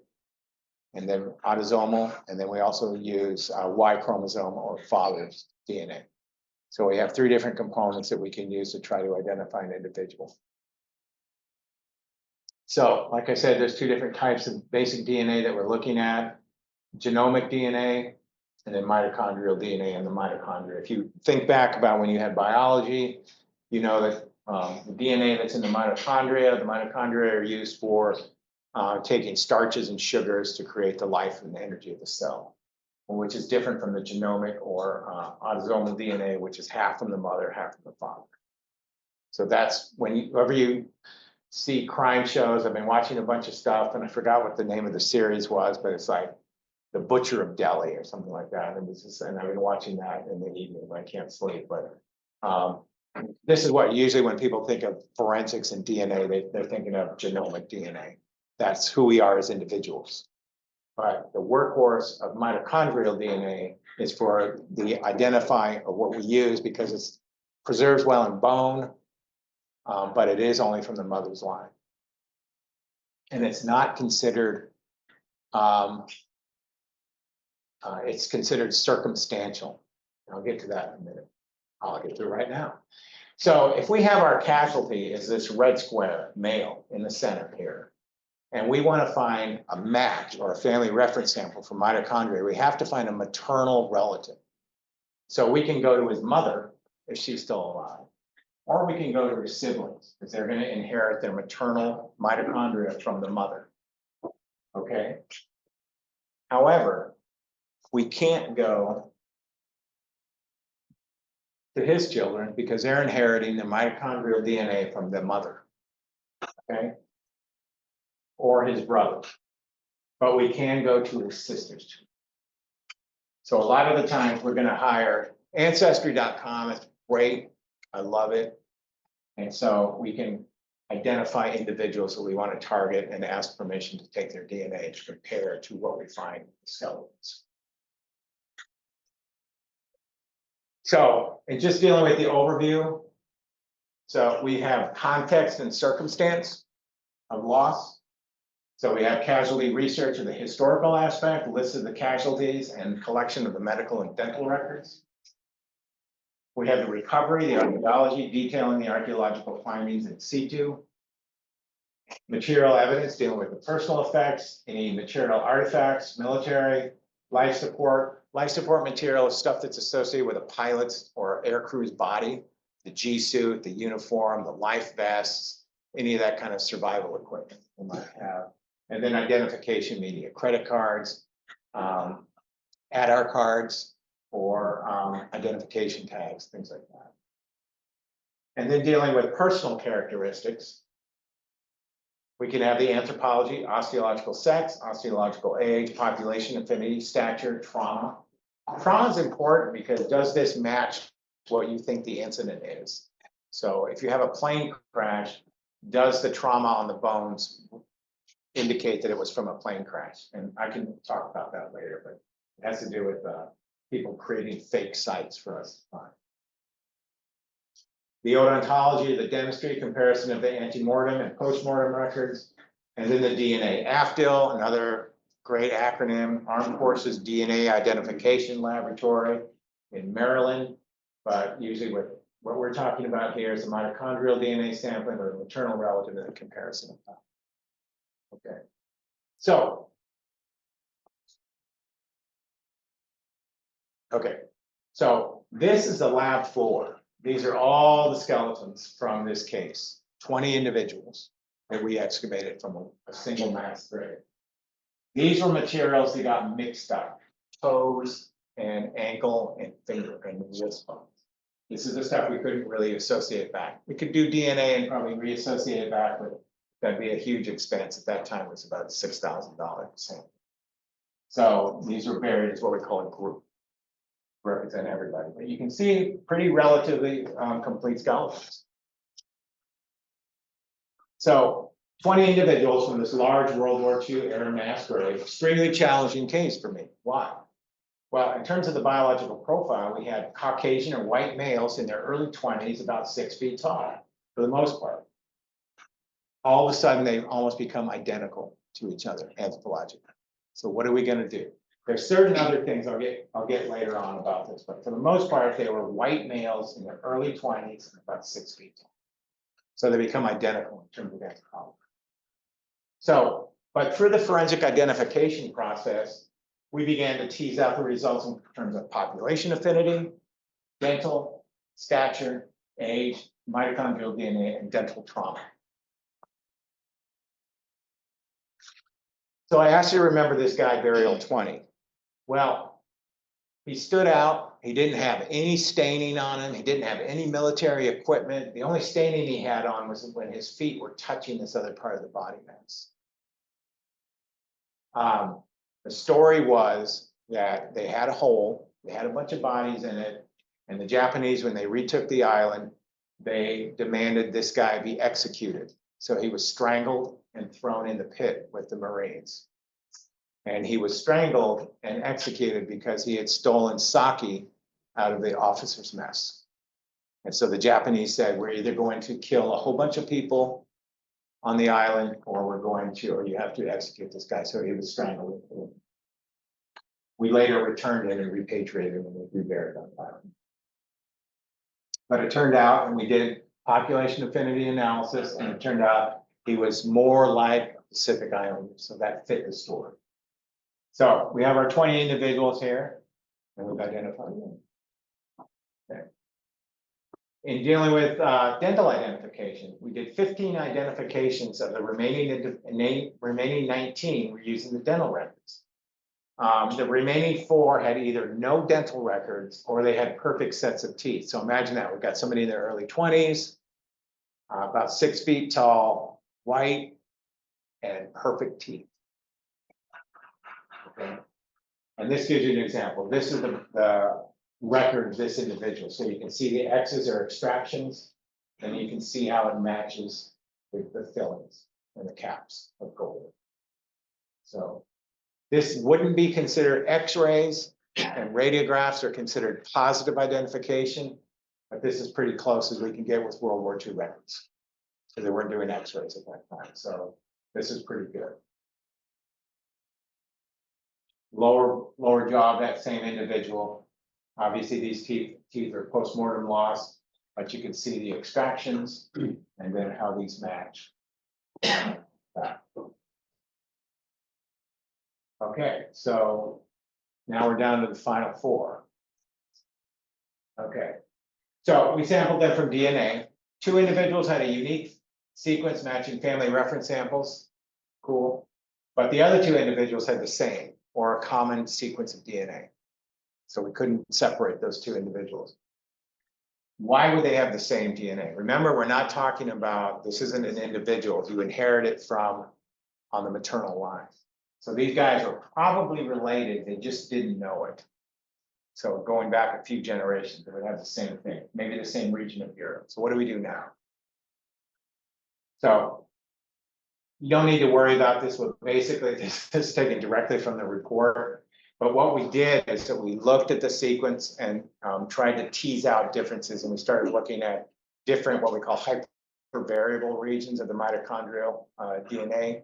And then autosomal, and then we also use Y chromosome or father's DNA. So we have three different components that we can use to try to identify an individual. So, like I said, there's two different types of basic DNA that we're looking at. Genomic DNA, and then mitochondrial DNA in the mitochondria. If you think back about when you had biology, you know that the DNA that's in the mitochondria are used for taking starches and sugars to create the life and energy of the cell, which is different from the genomic or autosomal DNA, which is half from the mother, half from the father. So that's whenever you see crime shows, I've been watching a bunch of stuff and I forgot what the name of the series was, but it's like The Butcher of Delhi or something like that. And I've been watching that in the evening when I can't sleep. But this is what usually when people think of forensics and DNA, they're thinking of genomic DNA. That's who we are as individuals. But the workhorse of mitochondrial DNA is for the identifying of what we use because it's preserves well in bone, but it is only from the mother's line. And it's not considered, it's considered circumstantial. I'll get to that in a minute. I'll get to it right now. So if we have our casualty is this red square, male, in the center here, and we want to find a match or a family reference sample for mitochondria, we have to find a maternal relative. So we can go to his mother if she's still alive, or we can go to his siblings because they're going to inherit their maternal mitochondria from the mother. Okay. However, we can't go to his children because they're inheriting the mitochondrial DNA from the mother. Okay. Or his brother. But we can go to his sisters. So a lot of the times we're going to hire Ancestry.com. It's great. I love it. And so we can identify individuals that we want to target and ask permission to take their DNA to compare to what we find in the skeletons. So, and just dealing with the overview. So we have context and circumstance of loss. So we have casualty research of the historical aspect, list of the casualties, and collection of the medical and dental records. We have the recovery, the archaeology, detailing the archaeological findings in situ. Material evidence dealing with the personal effects, any material artifacts, military, life support. Life support material is stuff that's associated with a pilot's or air crew's body, the G suit, the uniform, the life vests, any of that kind of survival equipment we might have. And then identification media, credit cards, ADAR cards, or identification tags, things like that. And then dealing with personal characteristics, we can have the anthropology, osteological sex, osteological age, population affinity, stature, trauma. Trauma is important because does this match what you think the incident is? So if you have a plane crash, does the trauma on the bones indicate that it was from a plane crash? And I can talk about that later, but it has to do with people creating fake sites for us to find. The odontology, the dentistry, comparison of the antemortem and postmortem records, and then the DNA. AFDIL, another great acronym, Armed Forces DNA Identification Laboratory in Maryland, but usually what we're talking about here is the mitochondrial DNA sampling or the maternal relative and the comparison of that. Okay, so. Okay, so this is the lab floor. These are all the skeletons from this case, 20 individuals that we excavated from a single mass grave. These were materials that got mixed up, toes and ankle and finger and wrist bones. This is the stuff we couldn't really associate back. We could do DNA and probably reassociate it back, but that'd be a huge expense. At that time, it was about $6,000. So these were buried as what we call a group. Represent everybody, but you can see pretty relatively complete skeletons. So 20 individuals from this large World War II era mass grave, extremely challenging case for me. Why? Well, in terms of the biological profile, we had Caucasian or white males in their early 20s, about 6 feet tall, for the most part. All of a sudden, they almost become identical to each other anthropologically. So what are we going to do? There's certain other things I'll get later on about this, but for the most part, they were white males in their early 20s, about 6 feet tall. So they become identical in terms of anthropology. So, but through the forensic identification process, we began to tease out the results in terms of population affinity, dental, stature, age, mitochondrial DNA, and dental trauma. So I asked you to remember this guy, burial 20. Well, he stood out. He didn't have any staining on him. He didn't have any military equipment. The only staining he had on was when his feet were touching this other part of the body mass. The story was that they had a hole, they had a bunch of bodies in it, and the Japanese, when they retook the island, they demanded this guy be executed. So he was strangled and thrown in the pit with the Marines. And he was strangled and executed because he had stolen sake out of the officers' mess. And so the Japanese said, we're either going to kill a whole bunch of people on the island, or you have to execute this guy. So he was strangled. We later returned him and repatriated him and we reburied on the island. But it turned out, and we did population affinity analysis, and it turned out he was more like a Pacific Islander, so that fit the story. So we have our 20 individuals here, and we've identified them. Okay. In dealing with dental identification, we did 15 identifications of the remaining 19 were using the dental records. The remaining 4 had either no dental records or they had perfect sets of teeth. So imagine that we've got somebody in their early 20s, about 6 feet tall, white, and perfect teeth. Okay. And this gives you an example. This is the record of this individual. So you can see the X's are extractions, and you can see how it matches with the fillings and the caps of gold. So this wouldn't be considered X-rays, and radiographs are considered positive identification, but this is pretty close as we can get with World War II records. So they weren't doing X-rays at that time. So this is pretty good. Lower jaw of that same individual. Obviously, these teeth are post-mortem loss, but you can see the extractions and then how these match. Okay, so now we're down to the final 4. Okay, so we sampled them from DNA. 2 individuals had a unique sequence matching family reference samples. Cool. But the other 2 individuals had the same or a common sequence of DNA. So we couldn't separate those 2 individuals. Why would they have the same DNA? Remember, we're not talking about, this isn't an individual you inherit it from on the maternal line. So these guys are probably related, they just didn't know it. So going back a few generations, they would have the same thing, maybe the same region of Europe. So what do we do now? So you don't need to worry about this. Well, basically, this is taken directly from the report. But what we did is that we looked at the sequence and tried to tease out differences. And we started looking at different, what we call hypervariable regions of the mitochondrial DNA.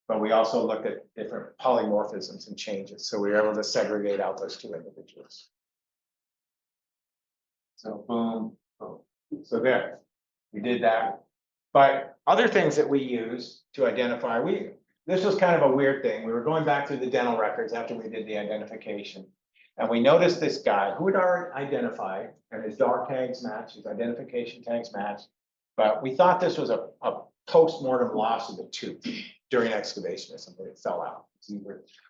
But we also looked at different polymorphisms and changes. So we were able to segregate out those 2 individuals. So boom, boom. So there, we did that. But other things that we use to identify, this was kind of a weird thing. We were going back through the dental records after we did the identification. And we noticed this guy who had already identified, and his dog tags matched, his identification tags matched. But we thought this was a post-mortem loss of the tooth during excavation or something that fell out.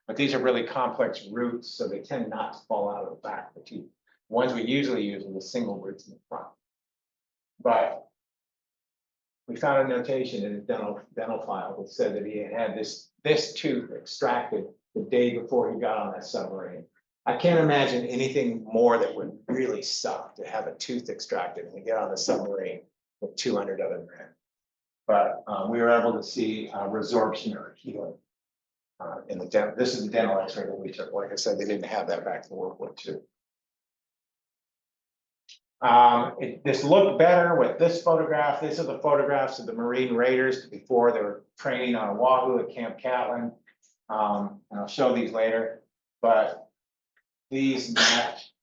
But these are really complex roots, so they tend not to fall out of the back of the teeth. Ones we usually use are the single roots in the front. But we found a notation in a dental file that said that he had this tooth extracted the day before he got on that submarine. I can't imagine anything more that would really suck to have a tooth extracted and get on the submarine with 200 of them in. But we were able to see resorption or healing in the dental. This is the dental X-ray that we took. Like I said, they didn't have that back in World War II. This looked better with this photograph. These are the photographs of the Marine Raiders before they were training on Oahu at Camp Catlin. And I'll show these later, but these match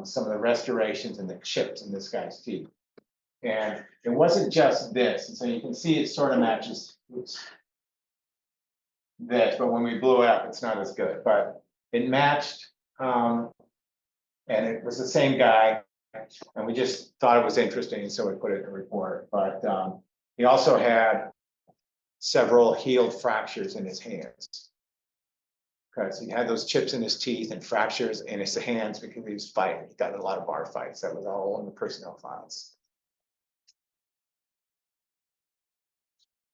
some of the restorations and the chips in this guy's teeth. And it wasn't just this. And so you can see it sort of matches. Oops. this, but when we blew it up, it's not as good, but it matched. And it was the same guy, and we just thought it was interesting, so we put it in the report, but he also had several healed fractures in his hands. Because he had those chips in his teeth and fractures in his hands because he was fighting. He got in a lot of bar fights. That was all in the personnel files.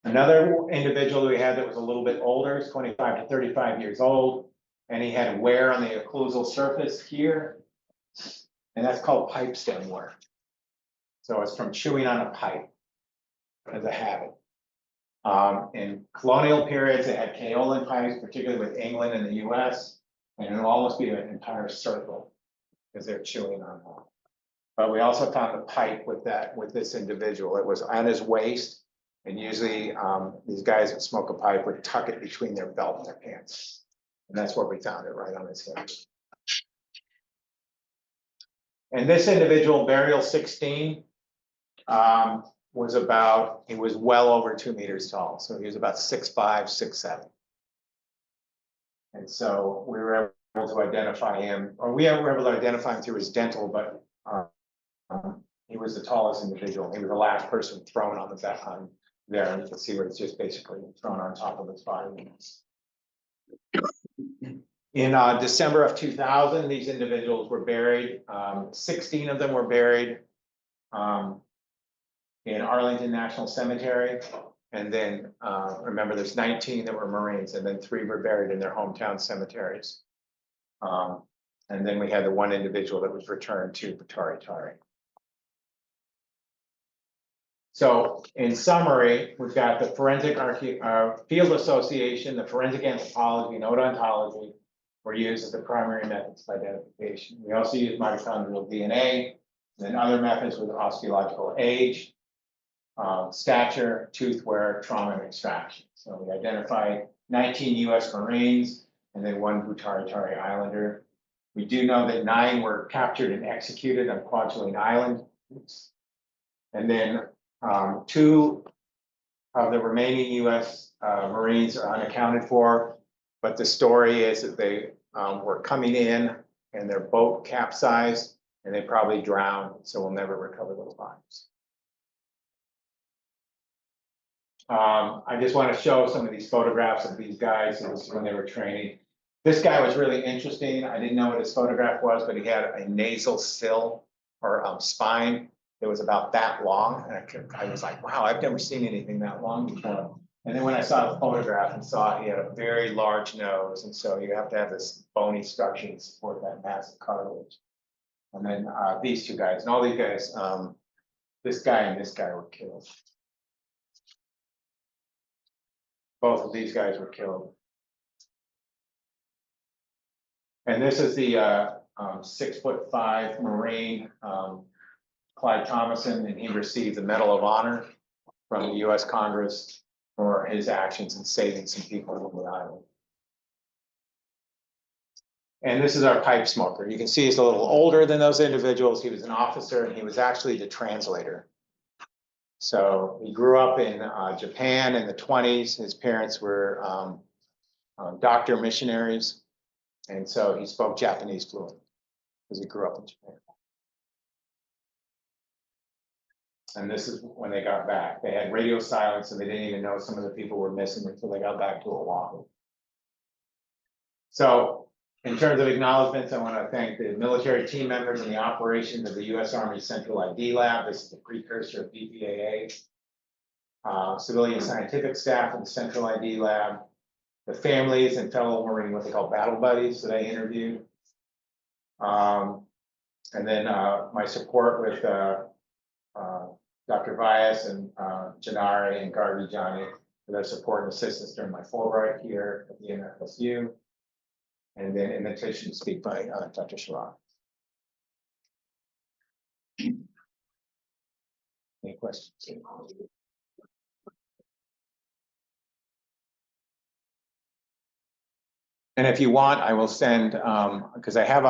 Another individual we had that was a little bit older, is 25 to 35 years old, and he had wear on the occlusal surface here, and that's called pipe stem wear. So it's from chewing on a pipe as a habit. In colonial periods, they had kaolin pipes, particularly with England and the US, and it'll almost be an entire circle because they're chewing on that. But we also found a pipe with this individual. It was on his waist, and usually these guys that smoke a pipe would tuck it between their belt and their pants. And that's where we found it, right on his hip. And this individual, burial 16, he was well over 2 meters tall. So he was about 6'5", 6'7". And so we were able to identify him, or we were able to identify him through his dental, but he was the tallest individual. He was the last person thrown on the back on there. And you can see where it's just basically thrown on top of his body. In December of 2000, these individuals were buried. 16 of them were buried in Arlington National Cemetery. And then remember, there's 19 that were Marines, and then 3 were buried in their hometown cemeteries. And then we had the one individual that was returned to Batari Tari. So in summary, we've got the Forensic Field Association, the Forensic Anthropology, and Odontology were used as the primary methods of identification. We also use mitochondrial DNA, and then other methods with osteological age, stature, tooth wear, trauma, and extraction. So we identified 19 US Marines and then 1 Batari Tari Islander. We do know that 9 were captured and executed on Kwajalein Island. And then 2 of the remaining US Marines are unaccounted for, but the story is that they were coming in and their boat capsized and they probably drowned, so we'll never recover those bodies. I just want to show some of these photographs of these guys. This is when they were training. This guy was really interesting. I didn't know what his photograph was, but he had a nasal sill or spine that was about that long. And I was like, wow, I've never seen anything that long before. And then when I saw the photograph and saw he had a very large nose, and so you have to have this bony structure to support that massive cartilage. And then these 2 guys, and all these guys, this guy and this guy were killed. Both of these guys were killed. And this is the 6'5" Marine, Clyde Thomason, and he received the Medal of Honor from the US Congress for his actions in saving some people on the island. And this is our pipe smoker. You can see he's a little older than those individuals. He was an officer and he was actually the translator. So he grew up in Japan in the 20s. His parents were doctor missionaries. And so he spoke Japanese fluently because he grew up in Japan. And this is when they got back. They had radio silence, and they didn't even know some of the people were missing until they got back to Oahu. So in terms of acknowledgements, I want to thank the military team members and the operations of the U.S. Army Central ID Lab. This is the precursor of BPAA. Civilian scientific staff of the Central ID Lab, the families and fellow Marine, what they call battle buddies that I interviewed. And then my support with Dr. Vyas and Janari and Garvey Johnny for their support and assistance during my Fulbright here at the NFSU. And then invitation to speak by Dr. Sharad. Any questions? And if you want, I will send, because I have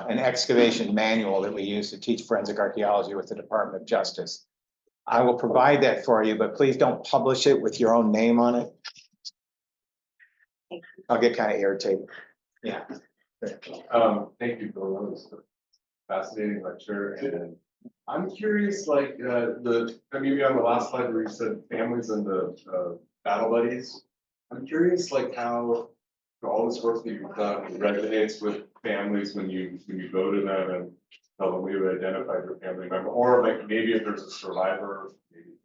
an excavation manual that we use to teach forensic archaeology with the Department of Justice. I will provide that for you, but please don't publish it with your own name on it. I'll get kind of irritated. Yeah. Thank you, Bill. That was a fascinating lecture, and I'm curious, like, maybe on the last slide where you said families and the battle buddies. I'm curious, like, how all this work that you've done resonates with families when you go to them and tell them we've identified your family member, or like maybe if there's a survivor, maybe,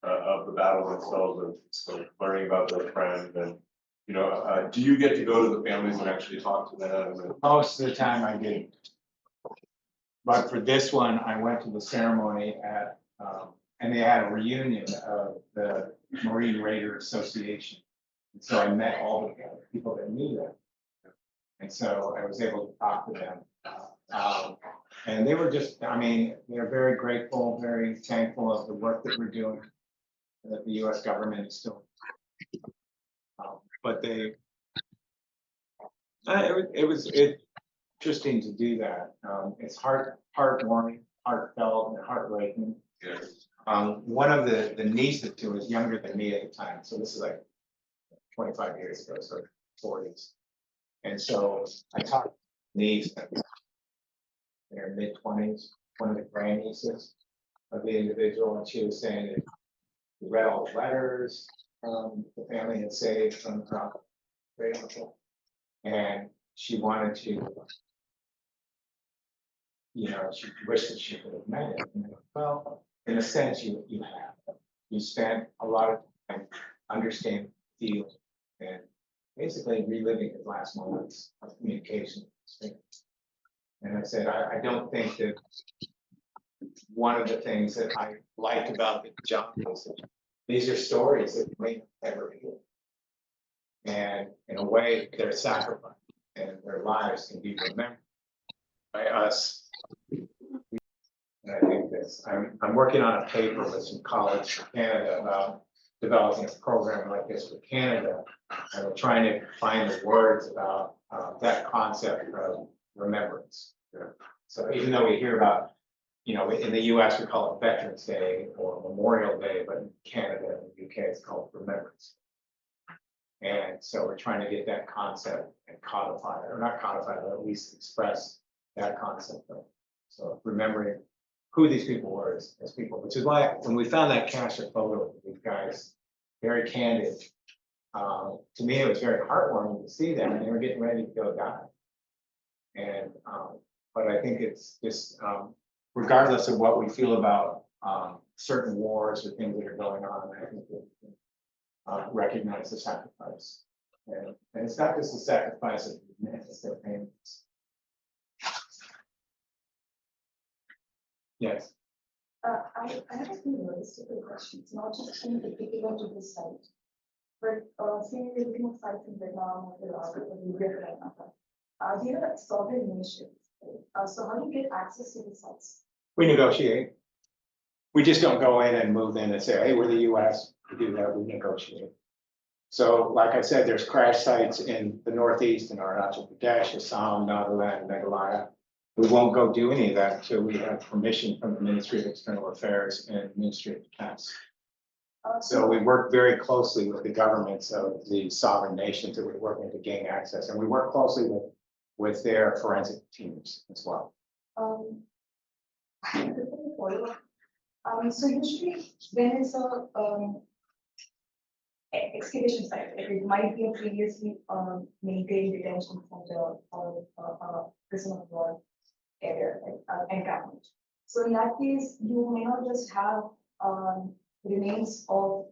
of the battle themselves, and so learning about their friend and. Do you get to go to the families and actually talk to them? And, Most of the time I do. But for this one, I went to the ceremony at, and they had a reunion of the Marine Raider Association. And so I met all the people that knew them. And so I was able to talk to them. And they were just, I mean, they're very grateful, very thankful of the work that we're doing, that the US government is still. But they, it was interesting to do that. It's heartwarming, heartfelt, and heartbreaking. One of the nieces who was younger than me at the time, so this is like 25 years ago, so 40s. And so I talked to niece in their mid-20s, one of the grandnieces of the individual, and she was saying that she read all the letters the family had saved from her great uncle, and she wanted to, she wished that she could have met him. Well, in a sense, you have. You spent a lot of time understanding, feeling, and basically reliving his last moments of communication. And I said, I don't think that one of the things that I liked about the job is that these are stories that you may never hear. And in a way, their sacrifice and their lives can be remembered by us. And I think this, I'm working on a paper with some colleagues from Canada about developing a program like this for Canada. And we're trying to find the words about that concept of remembrance. So even though we hear about, in the US, we call it Veterans Day or Memorial Day, but in Canada and the UK, it's called Remembrance. And so we're trying to get that concept and codify it, or not codify it, but at least express that concept. So remembering who these people were as people, which is why when we found that capture photo of these guys, very candid, to me, it was very heartwarming to see them, and they were getting ready to go die. And, but I think it's just, regardless of what we feel about certain wars or things that are going on, I think we can recognize the sacrifice. And it's not just the sacrifice of the men, it's their families. Yes. I have a few logistical questions, not just in particular to this site, but say you're looking at sites in Vietnam or Iraq or Libya for that matter. These are sovereign nations. So how do you get access to the sites? We negotiate. We just don't go in and move in and say, hey, we're the US, we do that, we negotiate. So like I said, there's crash sites in the Northeast in Arunachal Pradesh, Assam, Nagaland, Meghalaya. We won't go do any of that until we have permission from the Ministry of External Affairs and Ministry of Defense. So we work very closely with the governments of the sovereign nations that we're working to gain access, and we work closely with their forensic teams as well. So usually when it's a excavation site, it might be a previously maintained detention center or prison of war area, encampment. So in that case, you may not just have remains of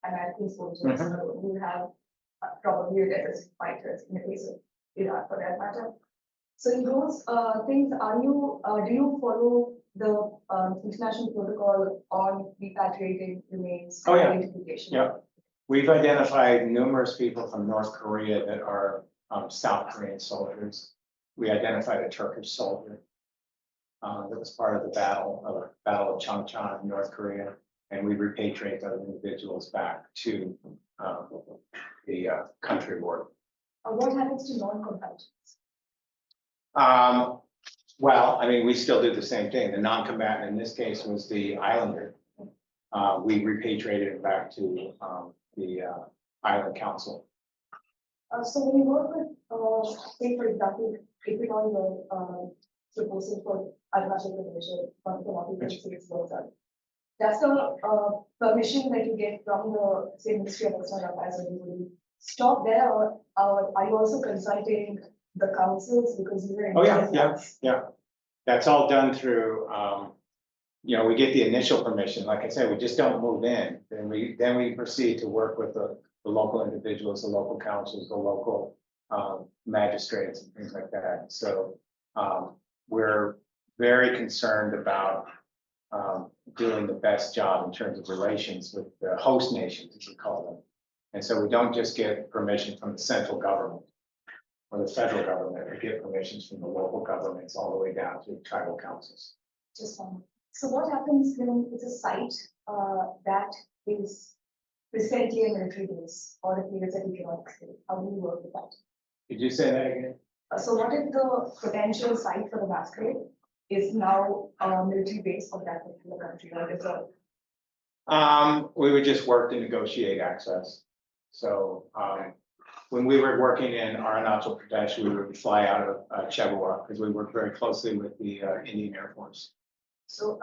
American soldiers. So you have probably terrorist fighters in the case of Iraq for that matter. So in those things, do you follow the international protocol on repatriating remains? Oh, yeah. Identification? Yeah. We've identified numerous people from North Korea that are South Korean soldiers. We identified a Turkish soldier that was part of the battle of Changchun in North Korea, and we repatriate those individuals back to the country of origin. What happens to non-combatants? Well, I mean, we still do the same thing. The non-combatant in this case was the islander. We repatriated it back to the island council. So when you work with, say for example, if it on the, proposal for Arunachal Pradesh or one of the Northeastern states works out. That's the, permission that you get from the, say, Ministry of External Affairs, or you will stop there, or, are you also consulting the councils because you are. Oh, yeah. That's all done through, we get the initial permission, like I said, we just don't move in. Then we proceed to work with the local individuals, the local councils, the local magistrates and things like that. So we're very concerned about doing the best job in terms of relations with the host nations, as we call them. And so we don't just get permission from the central government or the federal government, we get permissions from the local governments all the way down to tribal councils. Just one. So what happens when it's a site, that is recently a military base or a place that you cannot escape? How do you work with that? Could you say that again? So what if the potential site for the masquerade is now a military base of that particular country or reserve? We would just work to negotiate access. So, when we were working in Arunachal Pradesh, we would fly out of Chebua because we worked very closely with the Indian Air Force. So,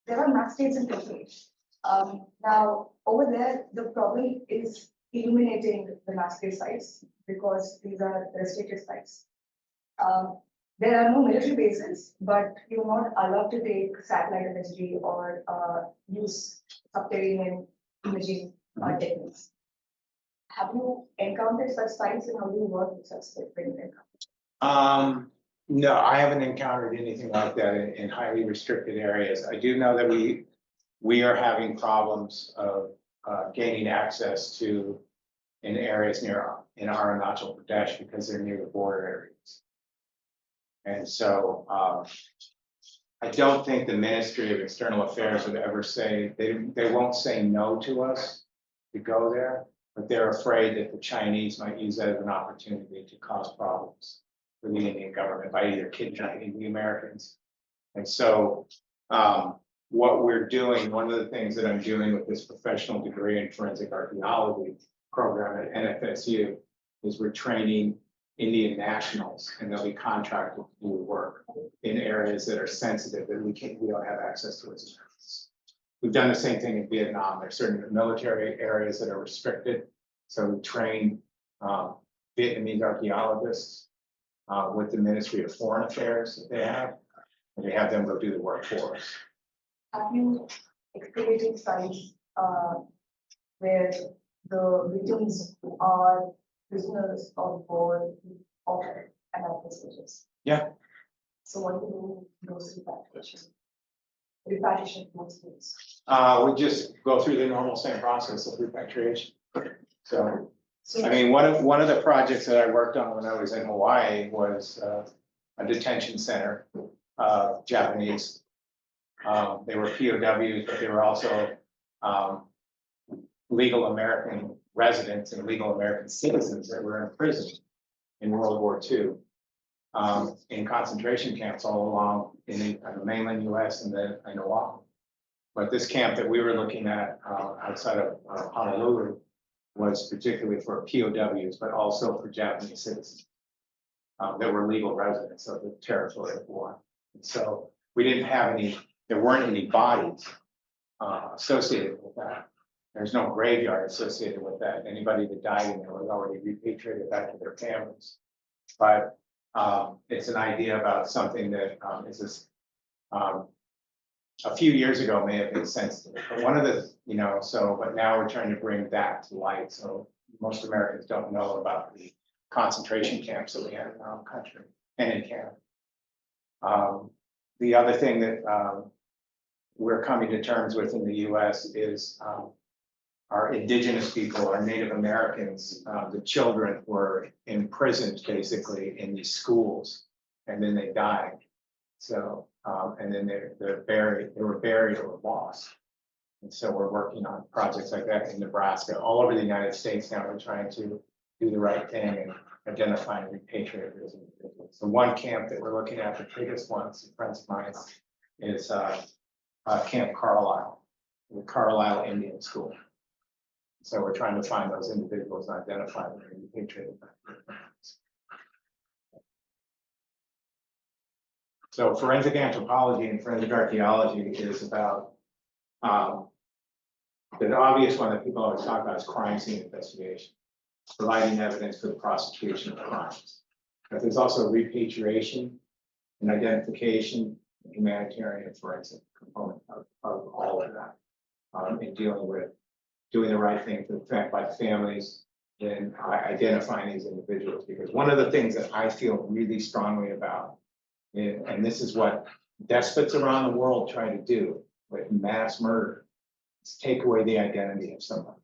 there are masquerades in Turkey. Now, over there, the problem is illuminating the masquerade sites because these are restricted sites. There are no military bases, but you're not allowed to take satellite imagery or use subterranean imaging techniques. Have you encountered such sites and how do you work with such sites? No, I haven't encountered anything like that in highly restricted areas. I do know that we are having problems of gaining access to in areas in Arunachal Pradesh because they're near the border areas. And so I don't think the Ministry of External Affairs would ever say, they won't say no to us to go there, but they're afraid that the Chinese might use that as an opportunity to cause problems for the Indian government by either kidnapping the Americans. And so what we're doing, one of the things that I'm doing with this professional degree in forensic archaeology program at NFSU is we're training Indian nationals, and they'll be contracted to do work in areas that are sensitive that we don't have access to as Americans. We've done the same thing in Vietnam. There's certain military areas that are restricted. So we train Vietnamese archaeologists with the Ministry of Foreign Affairs that they have, and they have them go do the work for us. Have you excavated sites where the victims are prisoners of war of analysis stages? Yeah. So what do you do those repatriation? Repatriation most things. We just go through the normal same process of repatriation. So I mean, one of the projects that I worked on when I was in Hawaii was a detention center of Japanese. They were POWs, but they were also legal American residents and legal American citizens that were in prison in World War II, in concentration camps all along in the mainland US and then in Oahu. But this camp that we were looking at outside of Honolulu was particularly for POWs, but also for Japanese citizens that were legal residents of the territory of war. And so we didn't have there weren't any bodies associated with that. There's no graveyard associated with that. Anybody that died in there was already repatriated back to their families. But it's an idea about something that is this, a few years ago may have been sensitive. But one of the, but now we're trying to bring that to light. So most Americans don't know about the concentration camps that we have in our own country and in Canada. The other thing that we're coming to terms with in the US is our indigenous people, our Native Americans, the children were imprisoned basically in these schools, and then they died. So, and then they were buried or lost. And so we're working on projects like that in Nebraska, all over the United States now. We're trying to do the right thing and identify and repatriate those individuals. The one camp that we're looking at, the biggest one, some friends of mine, is Camp Carlisle, the Carlisle Indian School. So we're trying to find those individuals and identify them and repatriate them. So forensic anthropology and forensic archaeology is about, the obvious one that people always talk about is crime scene investigation, providing evidence for the prosecution of crimes. But there's also repatriation and identification, and humanitarian and forensic component of all of that. In dealing with doing the right thing for the fact by families and identifying these individuals. Because one of the things that I feel really strongly about, and this is what despots around the world try to do with mass murder, is take away the identity of somebody.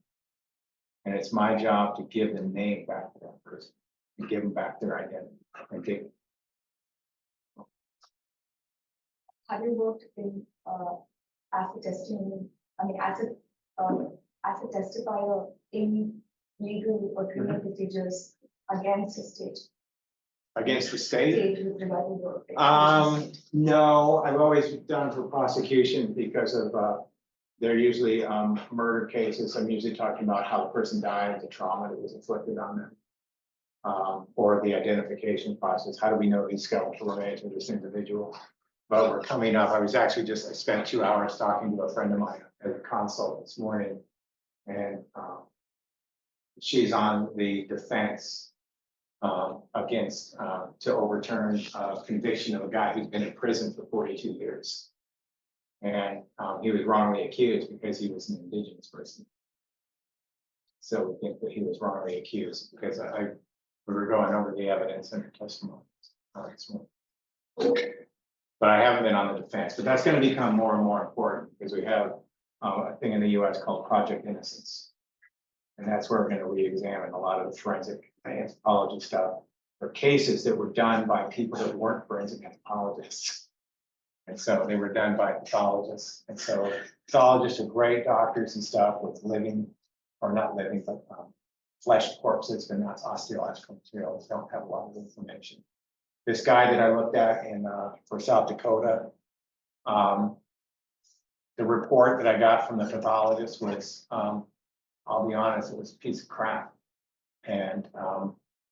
And it's my job to give the name back to that person and give them back their identity and dignity. Have you worked in, as a testimony, I mean, as a testifier in legal or criminal procedures against the state? Against the state? State with regard to your. No, I've always done for prosecution because of, they're usually, murder cases. I'm usually talking about how the person died, the trauma that was inflicted on them. Or the identification process. How do we know these skeletal remains of this individual? But we're coming up, I spent 2 hours talking to a friend of mine at a consult this morning. And, she's on the defense against to overturn conviction of a guy who's been in prison for 42 years. And he was wrongly accused because he was an indigenous person. So we think that he was wrongly accused because we were going over the evidence and the testimony. But I haven't been on the defense, but that's going to become more and more important because we have a thing in the US called Project Innocence. And that's where we're going to re-examine a lot of the forensic anthropology stuff for cases that were done by people that weren't forensic anthropologists. And so they were done by pathologists. And so pathologists are great doctors and stuff with living, or not living, but flesh corpses, but not osteological materials, don't have a lot of information. This guy that I looked at in for South Dakota, the report that I got from the pathologist was, I'll be honest, it was a piece of crap. And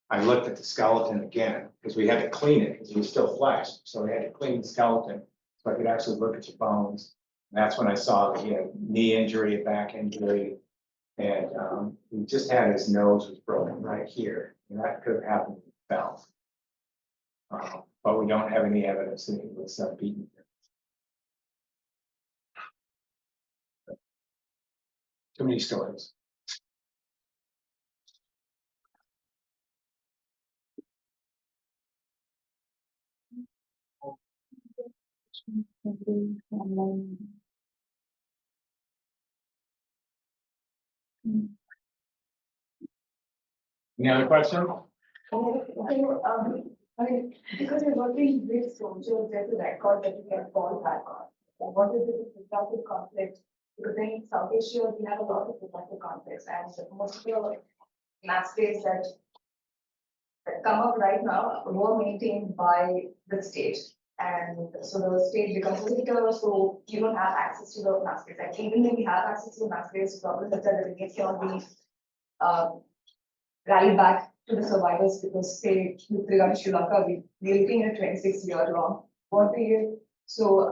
I looked at the skeleton again because we had to clean it because it was still flesh. So we had to clean the skeleton so I could actually look at the bones. And that's when I saw that he had knee injury, a back injury, and he just had his nose was broken right here. And that could have happened if he fell. But we don't have any evidence that he was beaten. Too many stories. Any other question? I mean, because you're working with soldiers, there's a record that you can fall back on. What is the productive conflict? Because in South Asia, we have a lot of productive conflicts, and most of the mass graves that come up right now were maintained by the state. And so the state becomes a visitor, so you don't have access to the mass graves. Like even when we have access to the mass graves, the problem is that the remains cannot be rallied back to the survivors because say with regard to Sri Lanka, we're looking at a 26-year long war period. So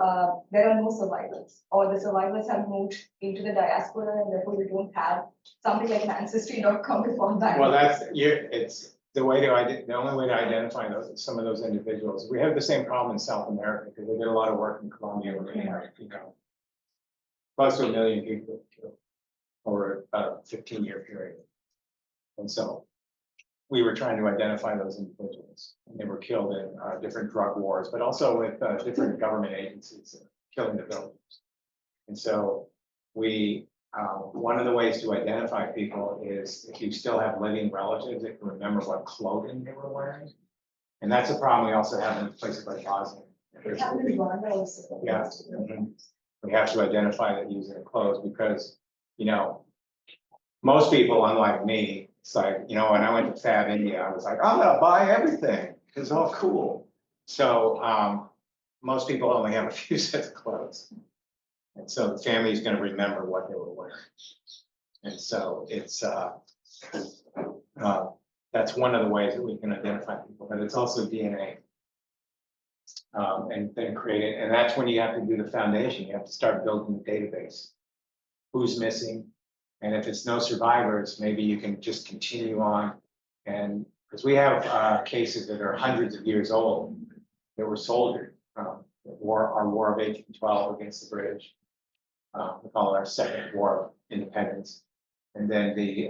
there are no survivors, or the survivors have moved into the diaspora, and therefore we don't have something like an ancestry.com to fall back. Well, it's the way the only way to identify some of those individuals. We have the same problem in South America because they did a lot of work in Colombia where they have, close to 1 million people killed over about a 15-year period. And so we were trying to identify those individuals. And they were killed in different drug wars, but also with different government agencies killing the villagers. And so one of the ways to identify people is if you still have living relatives that can remember what clothing they were wearing. And that's a problem we also have in places like Bosnia. Yeah. We have to identify that using the clothes because, most people, unlike me, it's like, when I went to Fab India, I was like, I'm gonna buy everything. It's all cool. So most people only have a few sets of clothes. And so the family is going to remember what they were wearing. And so it's, that's one of the ways that we can identify people, but it's also DNA. And then create it, and that's when you have to do the foundation, you have to start building the database. Who's missing, and if it's no survivors, maybe you can just continue on. And, because we have cases that are hundreds of years old, that were soldiered, our War of 1812 against the British. We call it our second War of Independence. And then the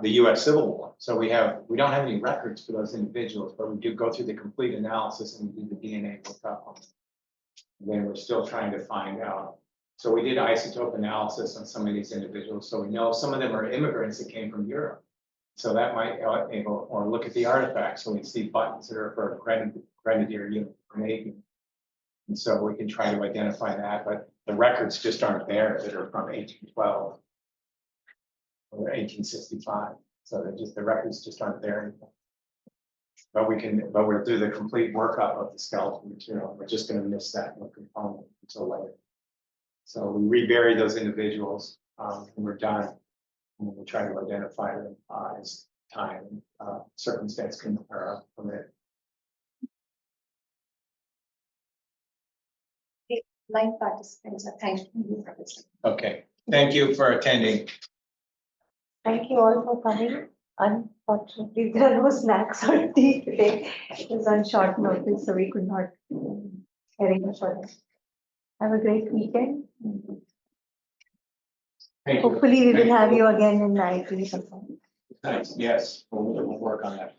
US Civil War. So we don't have any records for those individuals, but we do go through the complete analysis and we do the DNA workup on them. And then we're still trying to find out. So we did isotope analysis on some of these individuals. So we know some of them are immigrants that came from Europe. So that might enable, or look at the artifacts. So we see buttons that are for Grenadier unit, Grenadier. And so we can try to identify that, but the records just aren't there that are from 1812 or 1865. So the records just aren't there anymore. But we're through the complete workup of the skeletal material. We're just going to miss that component until later. So we rebury those individuals and we're done. And we'll try to identify them as time and circumstance can permit. Line participants are thank you for this. Okay, thank you for attending. Thank you all for coming. Unfortunately, there are no snacks or tea today. It was on short notice, so we could not arrange for it. Have a great weekend. Thank you. Hopefully, we Thank will have you. you again in IT sometime. Nice, yes, we'll work on that.